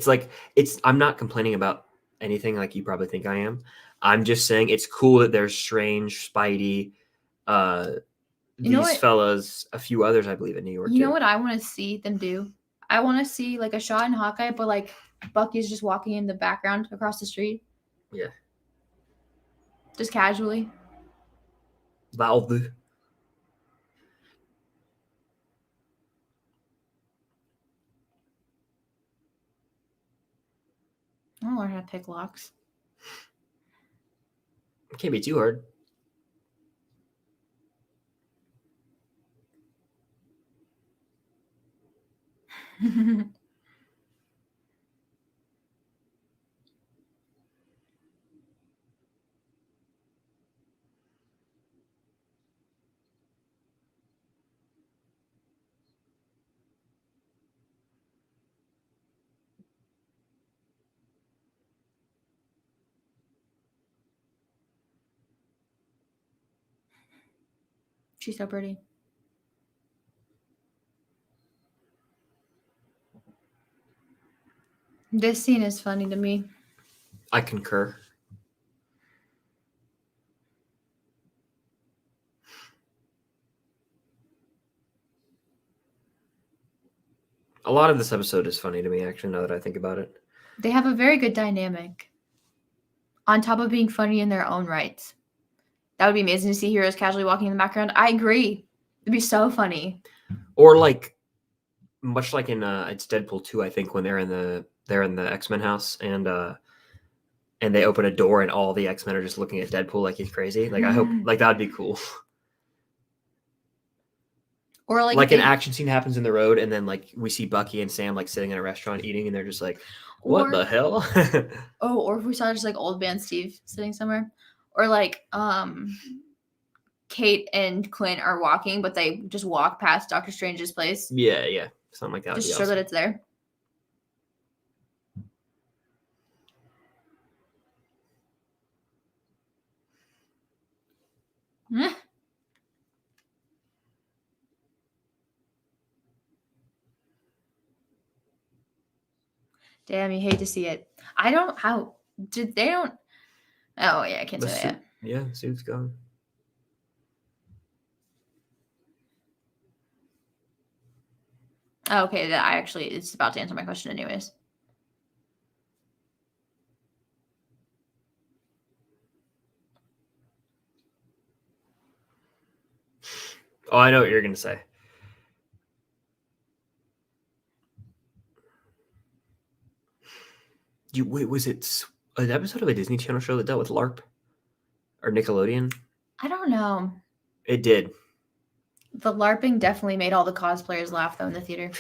I'm not complaining about anything like you probably think I am. I'm just saying it's cool that there's Strange, Spidey, these fellas, a few others, I believe, in New York. You know what I want to see them do? I want to see like a shot in Hawkeye, but like Bucky's just walking in the background across the street. Yeah. Just casually. That'll do. I don't learn how to pick locks. It can't be too hard. She's so pretty. This scene is funny to me. I concur. A lot of this episode is funny to me, actually, now that I think about it. They have a very good dynamic. On top of being funny in their own rights. That would be amazing to see heroes casually walking in the background. I agree. It'd be so funny. Or like, much like in it's Deadpool 2, I think, when they're in the X-Men house and they open a door and all the X-Men are just looking at Deadpool like he's crazy. Like I hope like that'd be cool. Or like an action scene happens in the road and then like we see Bucky and Sam like sitting in a restaurant eating and they're just like, what the hell? Or if we saw just like old man Steve sitting somewhere. Or like Kate and Clint are walking, but they just walk past Doctor Strange's place. Yeah. Something like that. Just show that it's there. Damn, you hate to see it. I don't. How did they don't? Oh yeah, I can't say that yet. Yeah, the suit's gone. Oh, okay, it's about to answer my question anyways. Oh, I know what you're gonna say. Wait, was it an episode of a Disney Channel show that dealt with LARP or Nickelodeon? I don't know. It did. The LARPing definitely made all the cosplayers laugh, though, in the theater.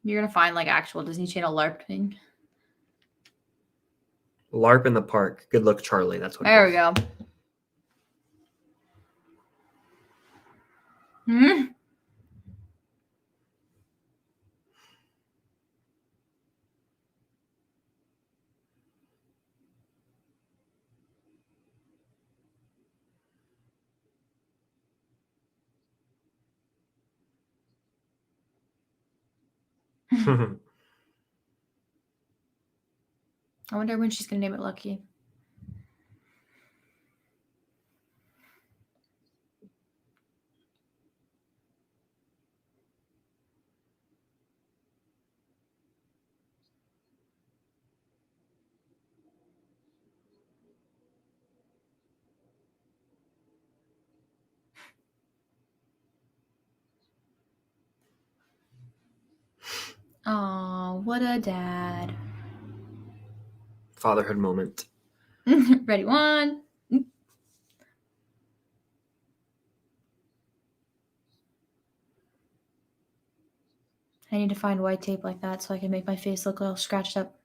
You're gonna find like actual Disney Channel LARPing. LARP in the park. Good luck, Charlie. That's what. There we go. Hmm. I I wonder when she's gonna name it Lucky. Oh, what a dad. Fatherhood moment. Ready, one. I need to find white tape like that so I can make my face look all scratched up.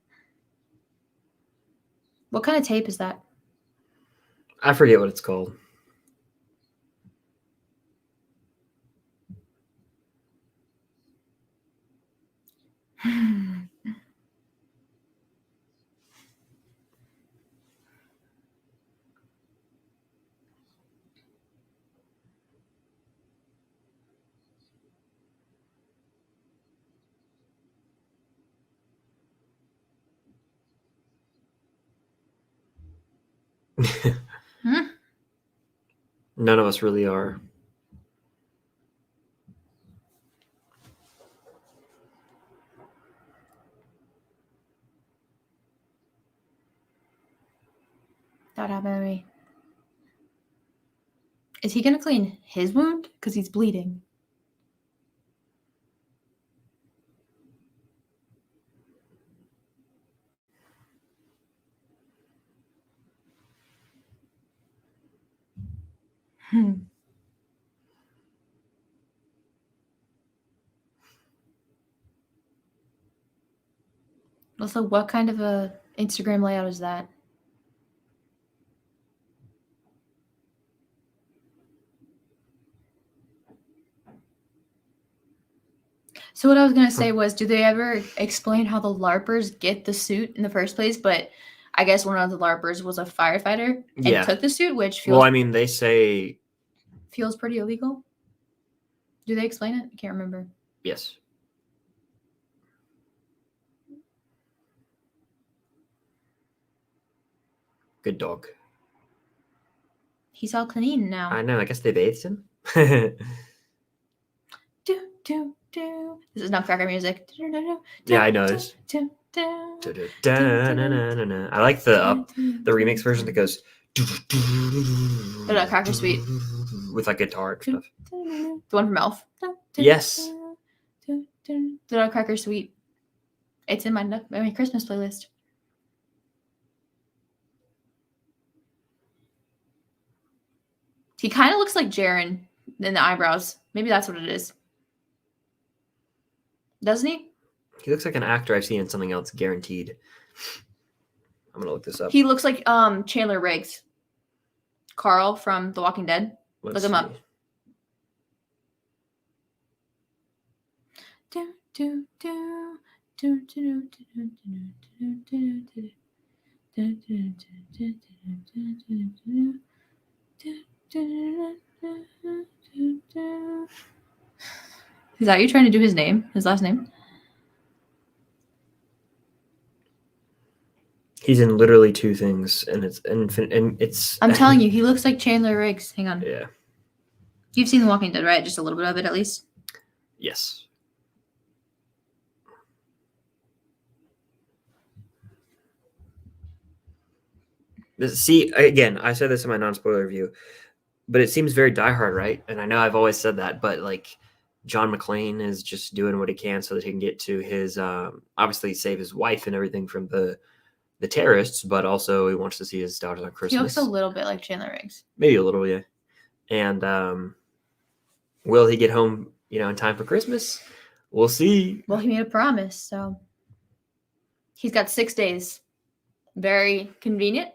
What kind of tape is that? I forget what it's called. Hmm? None of us really are. That happened to me. Is he gonna clean his wound? Because he's bleeding. Also, what kind of a Instagram layout is that? So what I was gonna say was, do they ever explain how the LARPers get the suit in the first place? But I guess one of the LARPers was a firefighter and Yeah. took the suit, which feels Well, I mean, they say feels pretty illegal. Do they explain it? I can't remember. yes. Good dog. He's all clean now. I know. I guess they bathed him. Do, do, do. This is Nutcracker music. Do, do, do, Yeah, I do, know do, this. do, do. Da-da-da-na-na-na-na. I like the remix version that goes The Nutcracker Suite. with like guitar and stuff. The one from Elf. Yes. The Nutcracker Suite. It's in my Christmas playlist. He kind of looks like Jaren in the eyebrows. Maybe that's what it is. Doesn't he? He looks like an actor I've seen in something else, guaranteed. I'm gonna look this up. He looks like Chandler Riggs. Carl from The Walking Dead. Let's Look him up. see. Do, do, do, do, do, do, do, do, do, do, do, do, do, do. Is that you trying to do his name? His last name? He's in literally two things, and it's. I'm telling you, he looks like Chandler Riggs. Hang on. Yeah. You've seen The Walking Dead, right? Just a little bit of it, at least. Yes. See, again, I said this in my non-spoiler review. but it seems very diehard, right? And I know I've always said that, but like John McClane is just doing what he can so that he can get to his obviously save his wife and everything from the terrorists, but also he wants to see his daughters on Christmas. He looks a little bit like Chandler Riggs. Maybe a little, yeah. And will he get home, in time for Christmas? We'll see. Well, he made a promise, so he's got 6 days. Very convenient.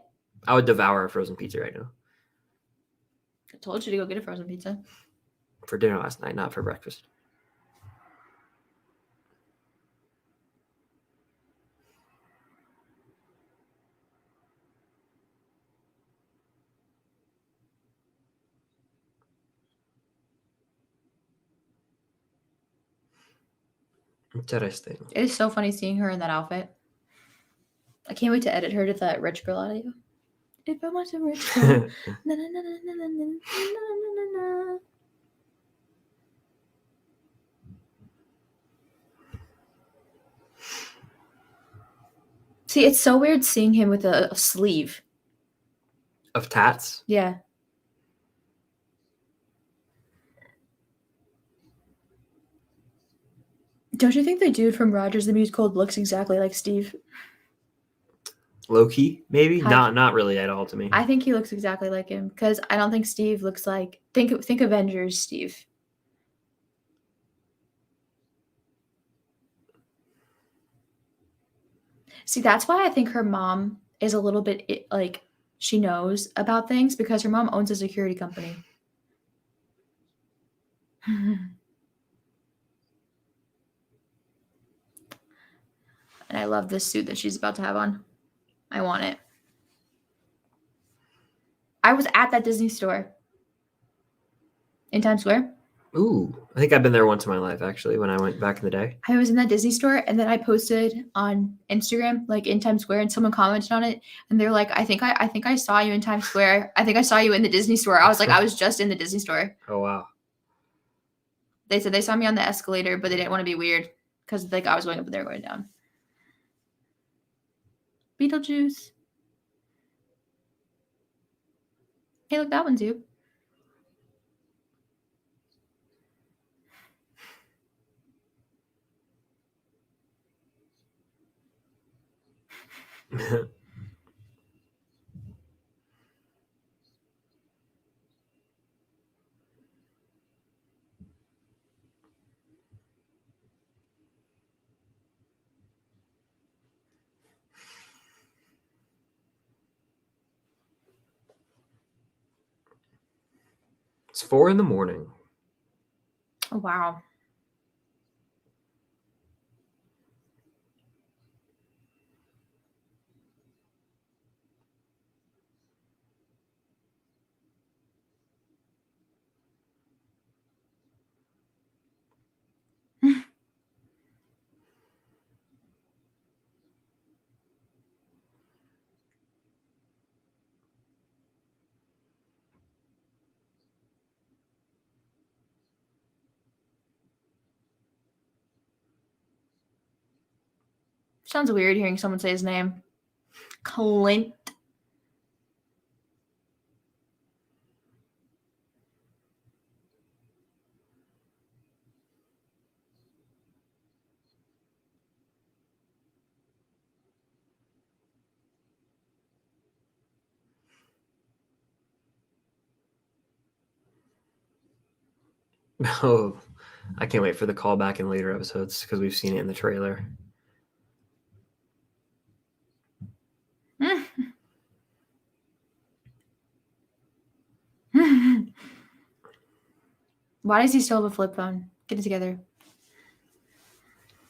I would devour a frozen pizza right now. I told you to go get a frozen pizza. For dinner last night, not for breakfast. Interesting. It is so funny seeing her in that outfit. I can't wait to edit her to that rich girl audio. If I was a rich girl. Na, na, na, na, na, na, na, na, na, na. See, it's so weird seeing him with a sleeve. Of tats? Yeah. Don't you think the dude from Rogers the Musical looks exactly like Steve? Low key, maybe? High- Not really at all to me. I think he looks exactly like him because I don't think Steve looks like think Avengers Steve. See, that's why I think her mom is a little bit like she knows about things because her mom owns a security company. And I love this suit that she's about to have on. I want it. I was at that Disney store in Times Square. Ooh, I think I've been there once in my life, actually, when I went back in the day. I was in that Disney store and then I posted on Instagram, like in Times Square, and someone commented on it and they're like, I think I saw you in Times Square. I think I saw you in the Disney store. I was like, I was just in the Disney store. Oh, wow. They said they saw me on the escalator, but they didn't want to be weird because like I was going up and they were going down. Beetlejuice. Hey, look, that one's you. It's 4 a.m. Oh, wow. Sounds weird hearing someone say his name. Clint. Oh, I can't wait for the callback in later episodes because we've seen it in the trailer. Why does he still have a flip phone? Get it together.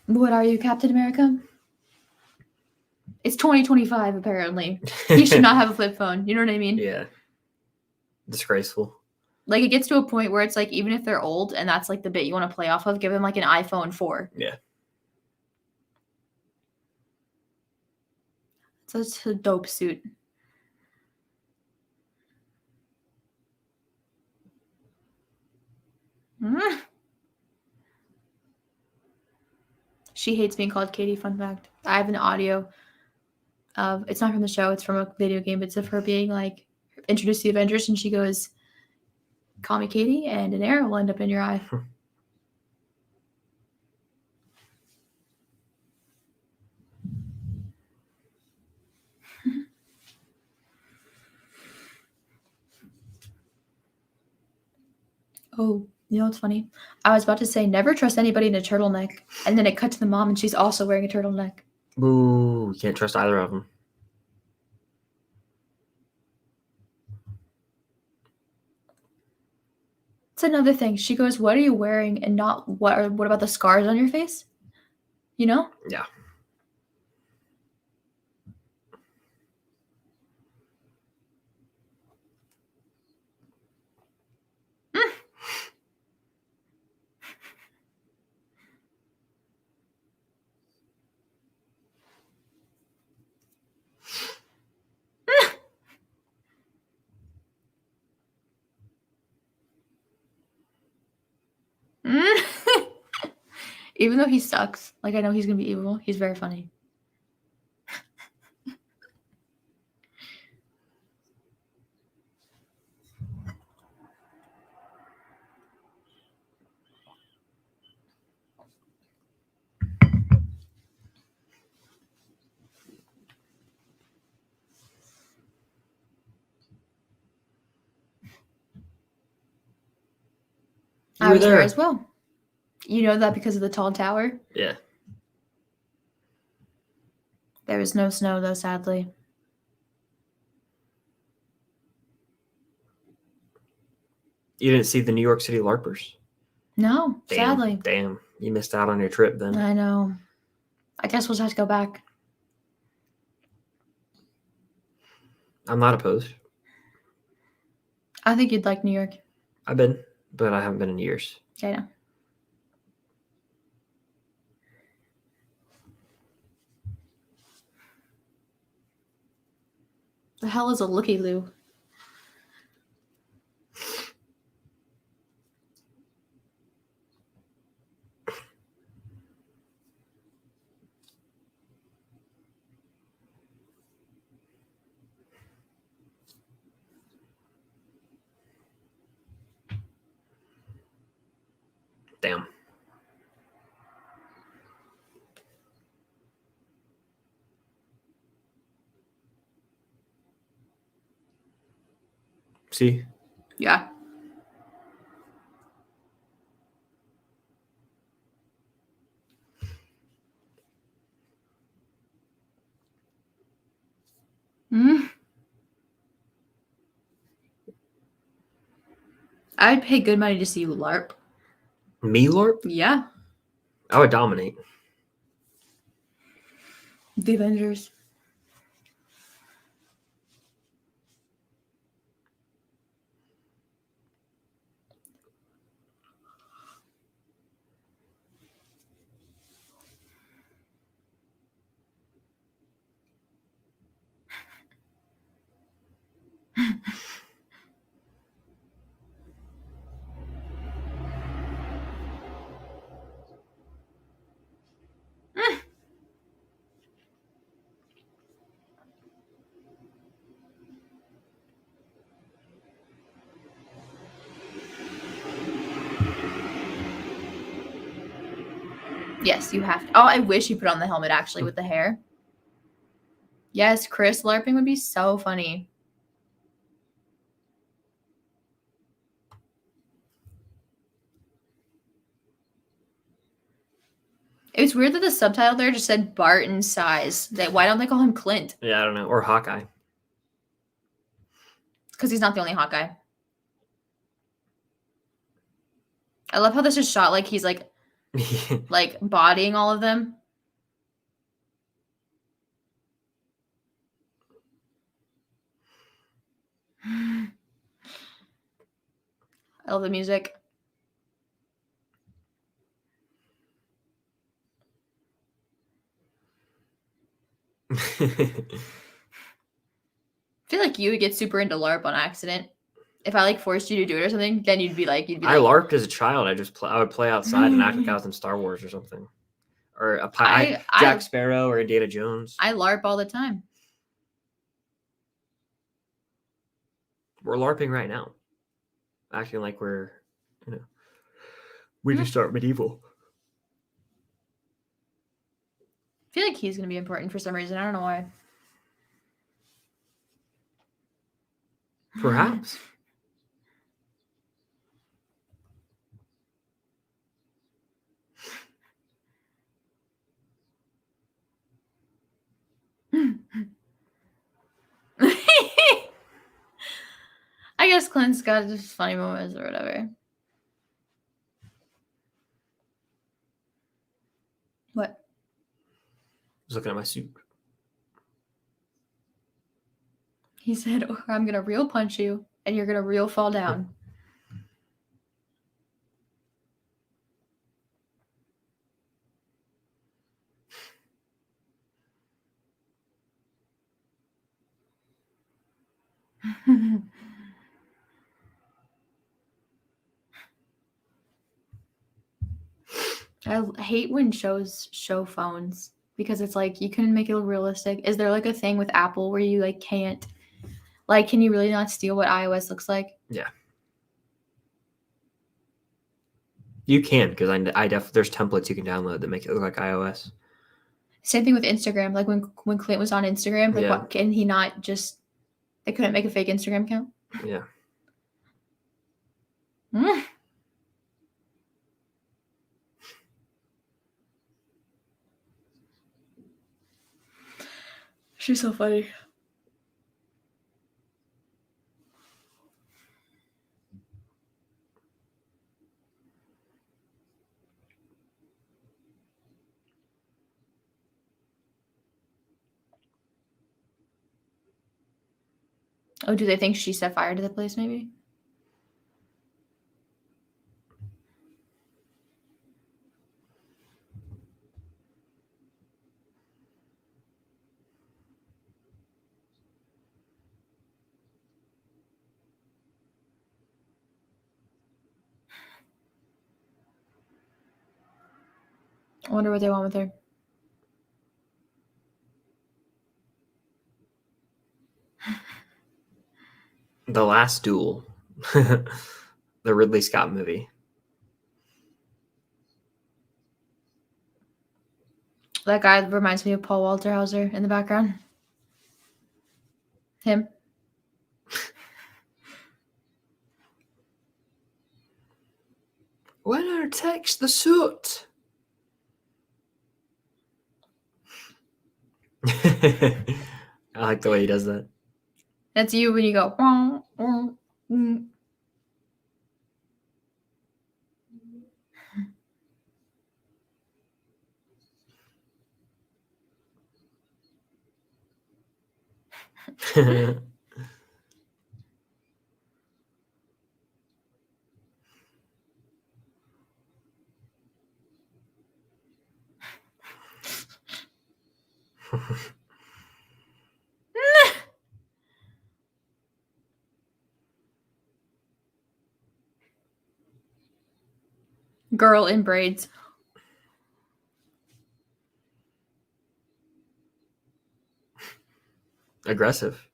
What are you, Captain America? It's 2025, apparently. He should not have a flip phone. You know what I mean? Yeah. Disgraceful. Like, it gets to a point where it's like, even if they're old and that's like the bit you want to play off of, give them like an iPhone 4. Yeah. So it's a dope suit. She hates being called Katie, fun fact. I have an audio it's not from the show, it's from a video game, but it's of her being like, introduce the Avengers, and she goes, Call me Katie, and an arrow will end up in your eye. Oh, you know what's funny? I was about to say never trust anybody in a turtleneck, and then it cut to the mom, and she's also wearing a turtleneck. Boo! You can't trust either of them. It's another thing. She goes, "What are you wearing?" And not what about the scars on your face? You know? Yeah. Even though he sucks, like I know he's gonna be evil, he's very funny. You I were was there there. as well. You know that because of the tall tower? Yeah. There was no snow though, sadly. You didn't see the New York City LARPers? No, Damn. sadly. Damn. You missed out on your trip then. I know. I guess we'll just have to go back. I'm not opposed. I think you'd like New York. I've been, but I haven't been in years. I know. The hell is a looky-loo? Damn. See? Yeah. I'd pay good money to see you LARP. Me LARP? Yeah. I would dominate. The Avengers. Yes, you have to. Oh, I wish you put on the helmet actually with the hair. Yes, Chris LARPing would be so funny. It was weird that the subtitle there just said Barton size. Why don't they call him Clint? Yeah, I don't know. Or Hawkeye. Because he's not the only Hawkeye. I love how this is shot like he's like bodying all of them. I love the music. I feel like you would get super into LARP on accident. If I like forced you to do it or something, then you'd be like, I LARPed as a child. I would play outside and act like I was in Star Wars or something, or Jack Sparrow or Indiana Jones. I LARP all the time. We're LARPing right now. acting like we just start medieval. I feel like he's going to be important for some reason. I don't know why. Perhaps. I guess Clint's got just funny moments or whatever. What? I was looking at my suit. He said, "Oh, I'm going to real punch you and you're going to real fall down." I hate when shows show phones because it's like you couldn't make it look realistic. Is there like a thing with Apple where you like can't, like, can you really not steal what iOS looks like? Yeah. You can, because there's templates you can download that make it look like iOS. Same thing with Instagram. Like when Clint was on Instagram, like Yeah. what can he not just? They couldn't make a fake Instagram account. Yeah. Mm. She's so funny. Oh, do they think she set fire to the place? Maybe. I wonder what they want with her. The Last Duel. The Ridley Scott movie. That guy reminds me of Paul Walter Hauser in the background. Him. Winner takes the suit. I like the way he does that. That's you when you go. "Wong, wong, mm." Girl in braids. Aggressive.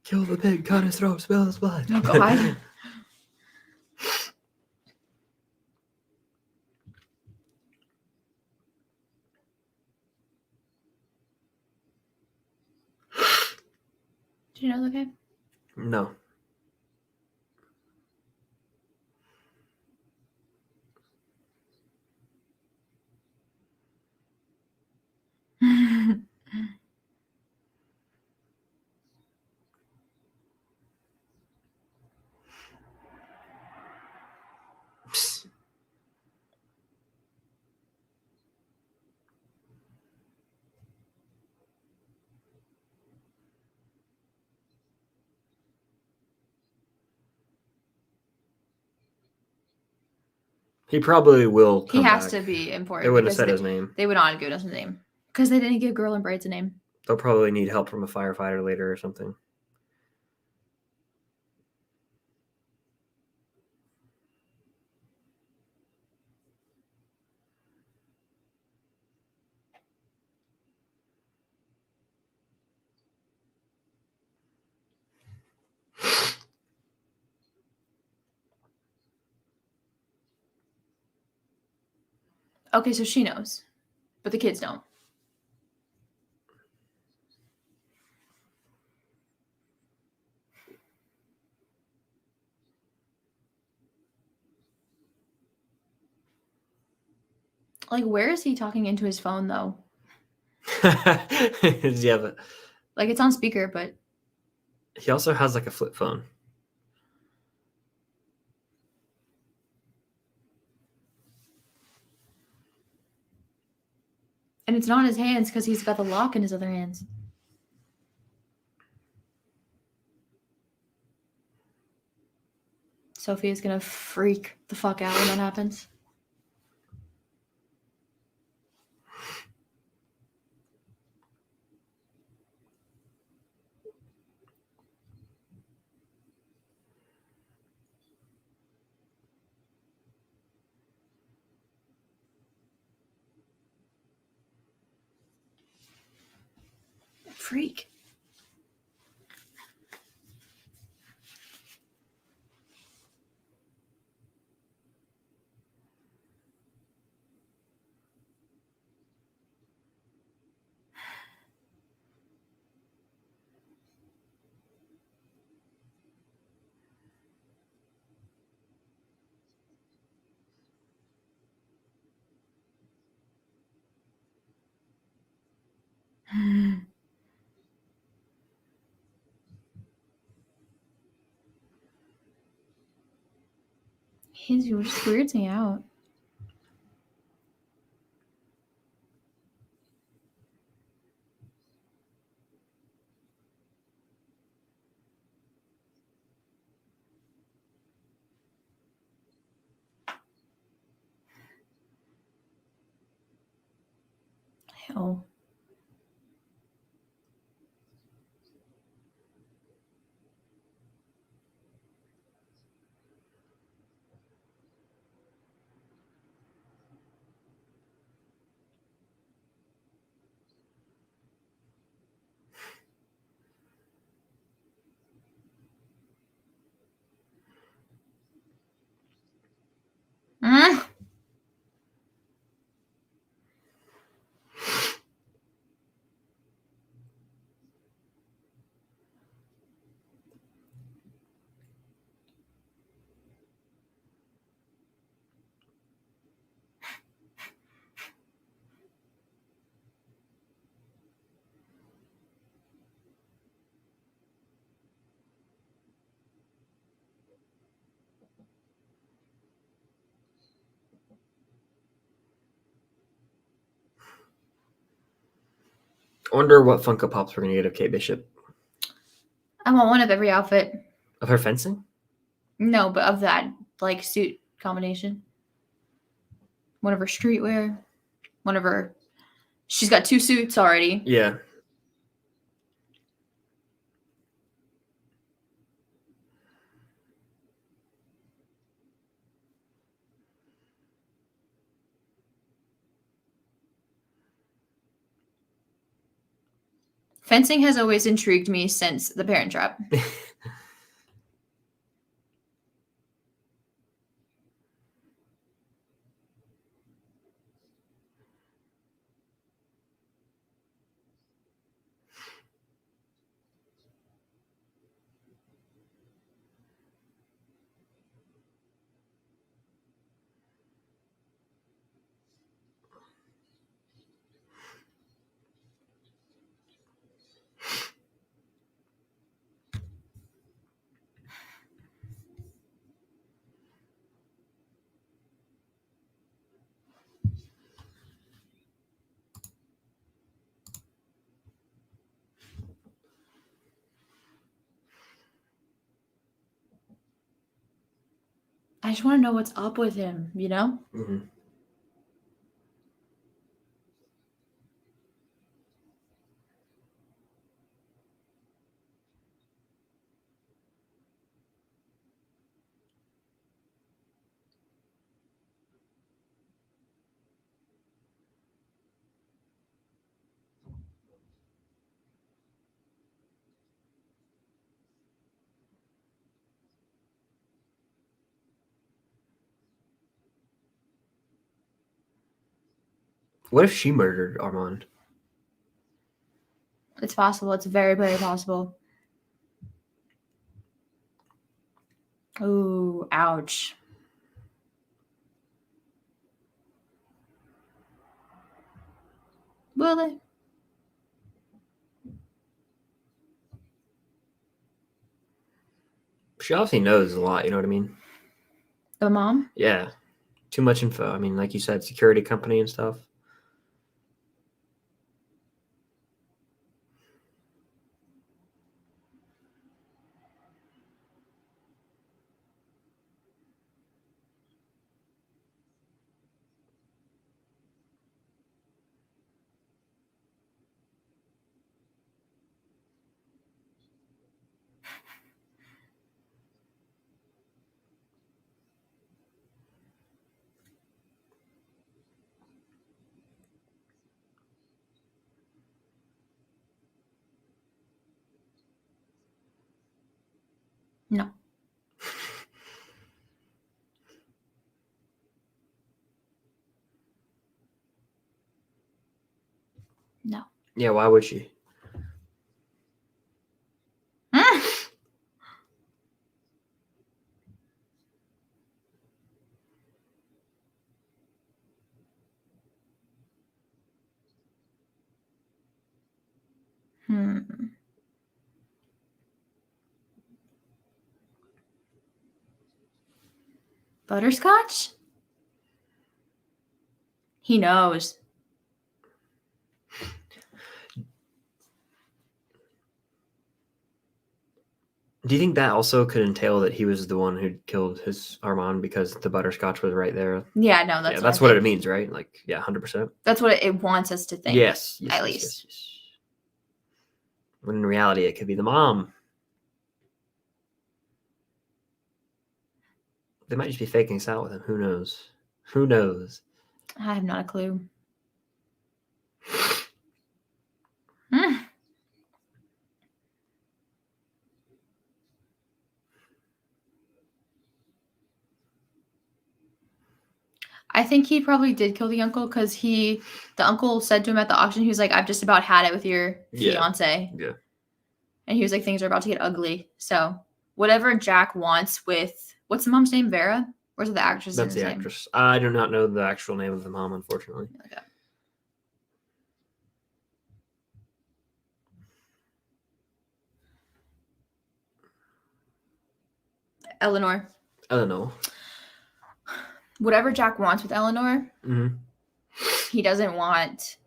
Kill the pig, cut his throat, spill his blood. Oh God. Did you know that okay? No. Psst. He probably will He come has back. to be important. They wouldn't have because said his name. They would not have given us a name because they didn't give Girl in Braids a name. They'll probably need help from a firefighter later or something. Okay, so she knows, but the kids don't. Like, where is he talking into his phone, though? Yeah, but Like, it's on speaker, but... he also has like a flip phone. And it's not in his hands because he's got the lock in his other hands. Sophia's gonna freak the fuck out when that happens. Freak. He just weirds me out. Hell. Mm. I wonder what Funko Pops we're gonna get of Kate Bishop. I want one of every outfit. Of her fencing? No, but of that, like, suit combination. One of her streetwear. One of her... She's got 2 suits already. Yeah. Fencing has always intrigued me since The Parent Trap. I just want to know what's up with him, you know? Mm-hmm. What if she murdered Armand? It's possible. It's very, very possible. Ooh, ouch. Will they? She obviously knows a lot, you know what I mean? The mom? Yeah. Too much info. I mean, like you said, security company and stuff. No. No. Yeah, why would she? Butterscotch? He knows. Do you think that also could entail that he was the one who killed his Armand because the butterscotch was right there? Yeah, no, that's That's what it means, right? Like, yeah, 100%. That's what it wants us to think. Yes, at least. Yes. When in reality, it could be the mom. They might just be faking us out with him. Who knows? Who knows? I have not a clue. I think he probably did kill the uncle because the uncle said to him at the auction, he was like, I've just about had it with your fiance. Yeah. And he was like, things are about to get ugly. So whatever Jack wants with, what's the mom's name? Vera? Or is it the actress? That's the name? actress. I do not know the actual name of the mom, unfortunately. Okay. Eleanor. Whatever Jack wants with Eleanor, he doesn't want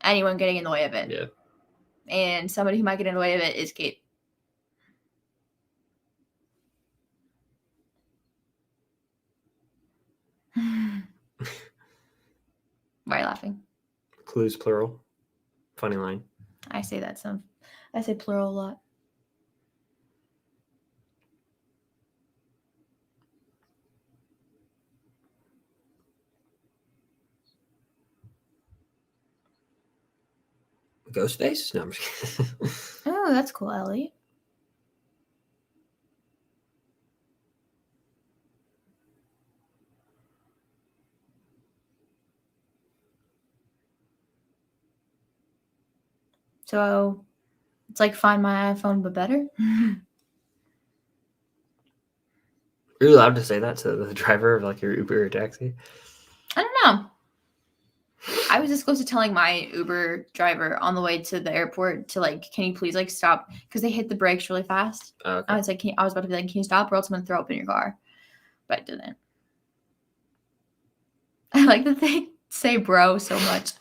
anyone getting in the way of it. Yeah. And somebody who might get in the way of it is Kate. Why are you laughing? Clues plural. Funny line. I say that some. I say plural a lot. Ghostface? No, I'm just kidding. Oh, that's cool, Ellie. So it's like Find My iPhone, but better. Are you allowed to say that to the driver of like your Uber or taxi? I don't know. I was just close to telling my Uber driver on the way to the airport to like, can you please like stop? Because they hit the brakes really fast. Okay. I was like, I was about to be like, can you stop or else I'm gonna throw up in your car? But I didn't. I like that they say bro so much.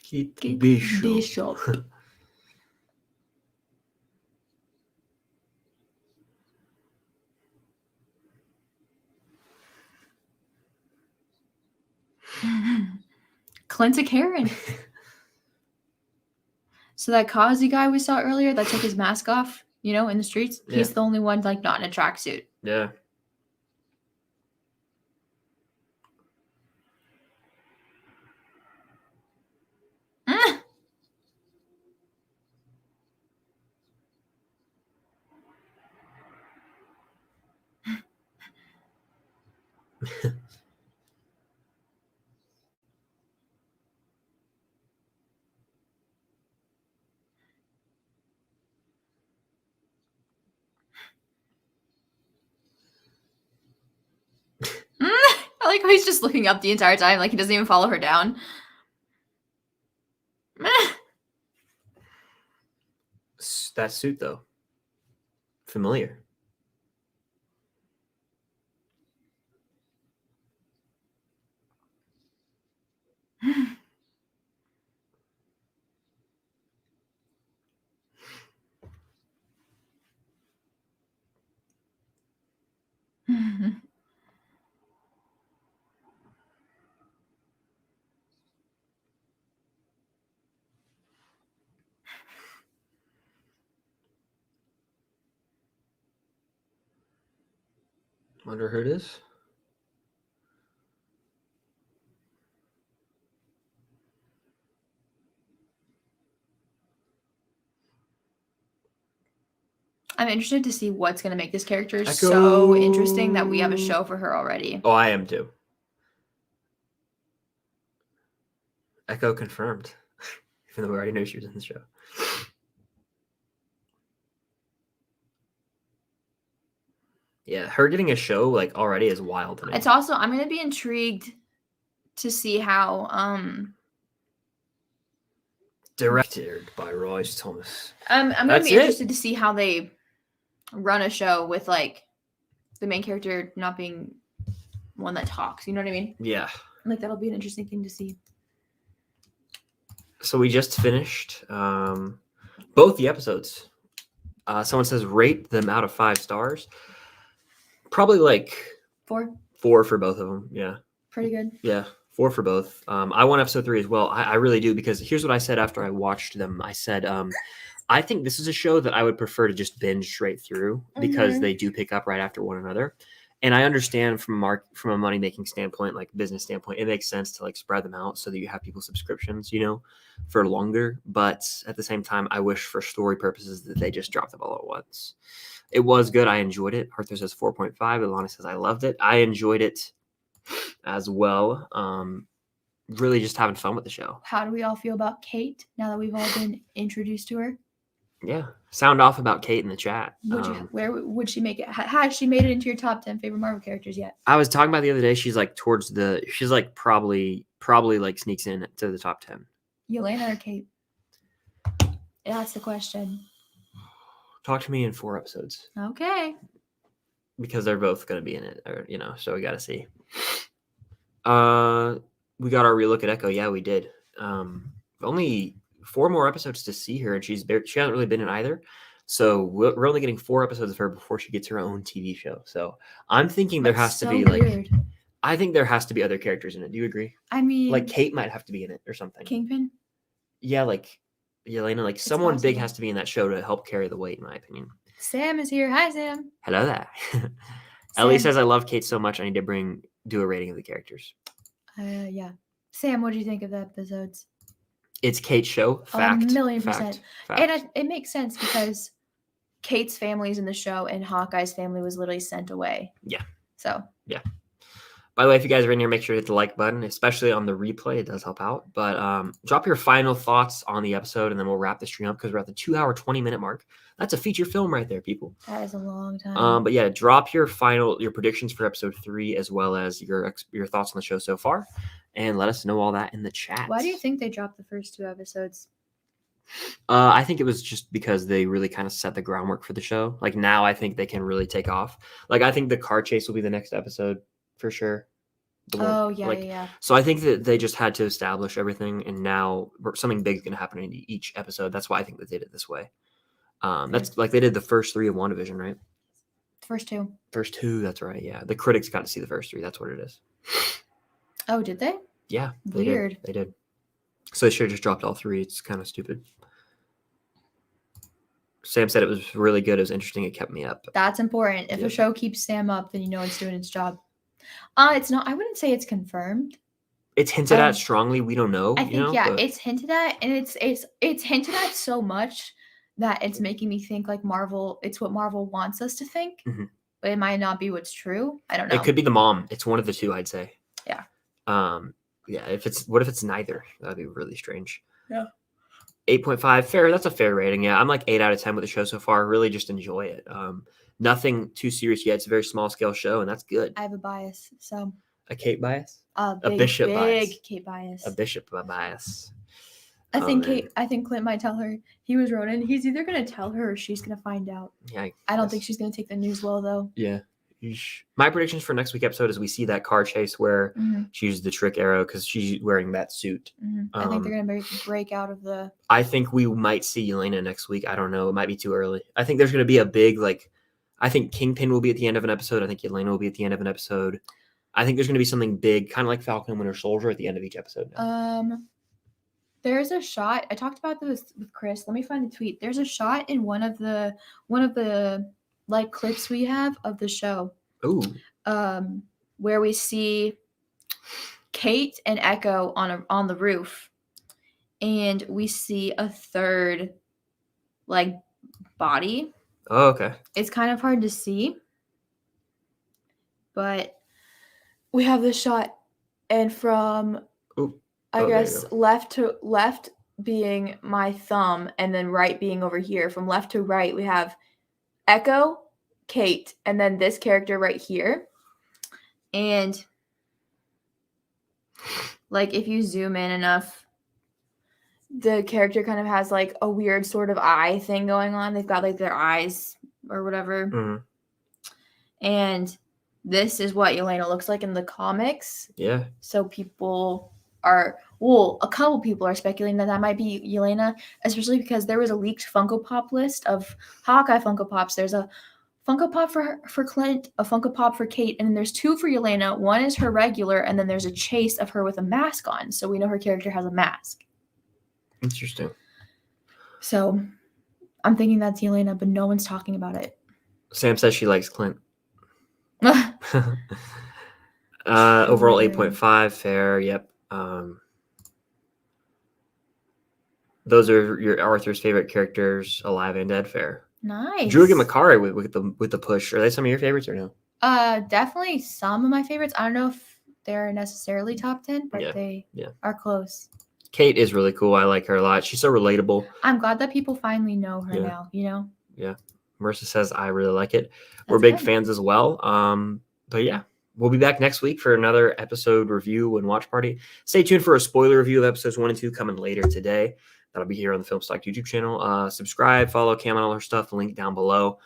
Kate Kate Bishop. Bishop. Clint's a Karen. So that Kazi guy we saw earlier that took his mask off, in the streets, he's the only one like not in a tracksuit. Yeah. I like how he's just looking up the entire time, like he doesn't even follow her down. That suit, though. Familiar. Wonder who it is. I'm interested to see what's going to make this character Echo. so interesting that we have a show for her already. Oh, I am too. Echo confirmed. Even though we already knew she was in the show. Yeah, her getting a show like already is wild to me. It's also, I'm going to be intrigued to see how Directed by Royce Thomas. I'm going to That's be it. interested to see how they run a show with like the main character not being one that talks. You know what I mean? Yeah. Like that'll be an interesting thing to see. So we just finished both the episodes. Someone says rate them out of 5 stars. Probably like 4. 4 for both of them. Yeah. Pretty good. Yeah. 4 for both. I want episode 3 as well. I really do, because here's what I said after I watched them. I said, I think this is a show that I would prefer to just binge straight through because they do pick up right after one another. And I understand from a money making standpoint, like business standpoint, it makes sense to like spread them out so that you have people subscriptions, for longer. But at the same time, I wish for story purposes that they just dropped them all at once. It was good. I enjoyed it. Arthur says 4.5. Ilana says I loved it. I enjoyed it as well. Really just having fun with the show. How do we all feel about Kate now that we've all been introduced to her? Yeah. Sound off about Kate in the chat. Where would she make it? Has she made it into your top 10 favorite Marvel characters yet? I was talking about the other day. She's like she's like probably like sneaks in to the top 10. Yelena or Kate? That's the question. Talk to me in 4 episodes. Okay. Because they're both going to be in it, or so we got to see. We got our relook at Echo. Yeah, we did. Only 4 more episodes to see her, and she hasn't really been in either. So we're only getting 4 episodes of her before she gets her own TV show. So I'm thinking there has to be weird. I think there has to be other characters in it. Do you agree? I mean, like Kate might have to be in it or something. Kingpin? Yeah, like Yelena, like someone big has to be in that show to help carry the weight, in my opinion. Sam is here. Hi, Sam. Hello there. Ellie says, I love Kate so much. I need to do a rating of the characters. Yeah. Sam, what do you think of the episodes? It's Kate's show. Fact. 1,000,000%. Fact. And it makes sense because Kate's family's in the show and Hawkeye's family was literally sent away. Yeah. So. Yeah. By the way, if you guys are in here, make sure to hit the like button, especially on the replay. It does help out. But drop your final thoughts on the episode, and then we'll wrap the stream up because we're at the 2-hour, 20-minute mark. That's a feature film right there, people. That is a long time. But yeah, drop your predictions for episode 3, as well as your thoughts on the show so far, and let us know all that in the chat. Why do you think they dropped the first 2 episodes? I think it was just because they really kind of set the groundwork for the show. Like now I think they can really take off. Like I think the car chase will be the next episode for sure. The one, Oh yeah, like, yeah, yeah. So I think that they just had to establish everything, and now something big is going to happen in each episode. That's why I think they did it this way. That's like they did the first 3 of WandaVision, right? First 2. First 2, that's right. Yeah, the critics got to see the first 3. That's what it is. Oh, did they? Yeah, they Weird. did. They did. So they should have just dropped all 3. It's kind of stupid. Sam said it was really good. It was interesting. It kept me up. That's important. If Yep. a show keeps Sam up, then you know it's doing its job. It's not. I wouldn't say it's confirmed. It's hinted at strongly. We don't know. I think yeah, but it's hinted at, and it's hinted at so much that it's making me think like Marvel. It's what Marvel wants us to think, Mhm. but it might not be what's true. I don't know. it could be the mom. It's one of the 2, I'd say. Yeah. Yeah. What if it's neither? That'd be really strange. Yeah. 8.5, fair. That's a fair rating. Yeah, I'm like 8 out of 10 with the show so far. Really, just enjoy it. Nothing too serious yet. It's a very small scale show, and that's good. I have a bias, so A Kate bias. a bishop bias. big Kate bias. A bishop bias. I think man. I think Clint might tell her. He was Ronan. He's either gonna tell her or she's gonna find out. Yeah. I don't guess. think she's gonna take the news well though. Yeah. My predictions for next week episode is we see that car chase where Mhm. she used the trick arrow because she's wearing that suit. I think they're gonna break out of the. I think we might see Yelena next week. I don't know. It might be too early. I think there's going to be a big, like, I think Kingpin will be at the end of an episode. I think Yelena will be at the end of an episode. I think there's going to be something big, kind of like Falcon and Winter Soldier at the end of each episode. Now. There's a shot. I talked about this with Chris. Let me find the tweet. There's a shot in one of the like clips we have of the show. Ooh. Where we see Kate and Echo on the roof, and we see a third like body. Oh, okay. It's kind of hard to see, but we have this shot, and from Ooh. I Oh, there you guess go. left being my thumb, and then right being over here. From left to right, we have Echo, Kate, and then this character right here. And like if you zoom in enough, the character kind of has like a weird sort of eye thing going on. They've got like their eyes or whatever. Mhm. And this is what Yelena looks like in the comics. Yeah. So a couple people are speculating that might be Yelena, especially because there was a leaked Funko Pop list of Hawkeye Funko Pops. There's a Funko Pop for Clint, a Funko Pop for Kate, and then there's 2 for Yelena. One is her regular, and then there's a chase of her with a mask on. So we know her character has a mask. Interesting. So I'm thinking that's Yelena, but no one's talking about it. Sam says she likes Clint. Overall, 8.5, fair. Yep. Those are your Arthur's favorite characters, alive and dead. Fair. Nice. Druig and Makari with the push. Are they some of your favorites or no? Definitely some of my favorites. I don't know if they're necessarily top 10, but they are close. Kate is really cool. I like her a lot. She's so relatable. I'm glad that people finally know her now, you know? Yeah. Marissa says I really like it. We're That's big good. fans as well. But yeah, we'll be back next week for another episode review and watch party. Stay tuned for a spoiler review of episodes 1 and 2 coming later today. That'll be here on the Film Stock YouTube channel. Subscribe, follow Cam and all her stuff. Link down below.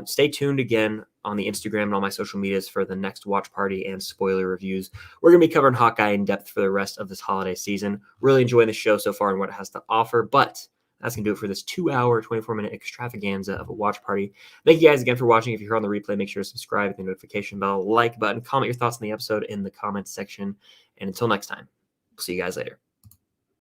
Stay tuned again on the Instagram and all my social medias for the next watch party and spoiler reviews. We're going to be covering Hawkeye in depth for the rest of this holiday season. Really enjoying the show so far and what it has to offer, but that's going to do it for this 2-hour, 24-minute extravaganza of a watch party. Thank you guys again for watching. If you're on the replay, make sure to subscribe, hit the notification bell, like button, comment your thoughts in the episode in the comments section. And until next time, we'll see you guys later.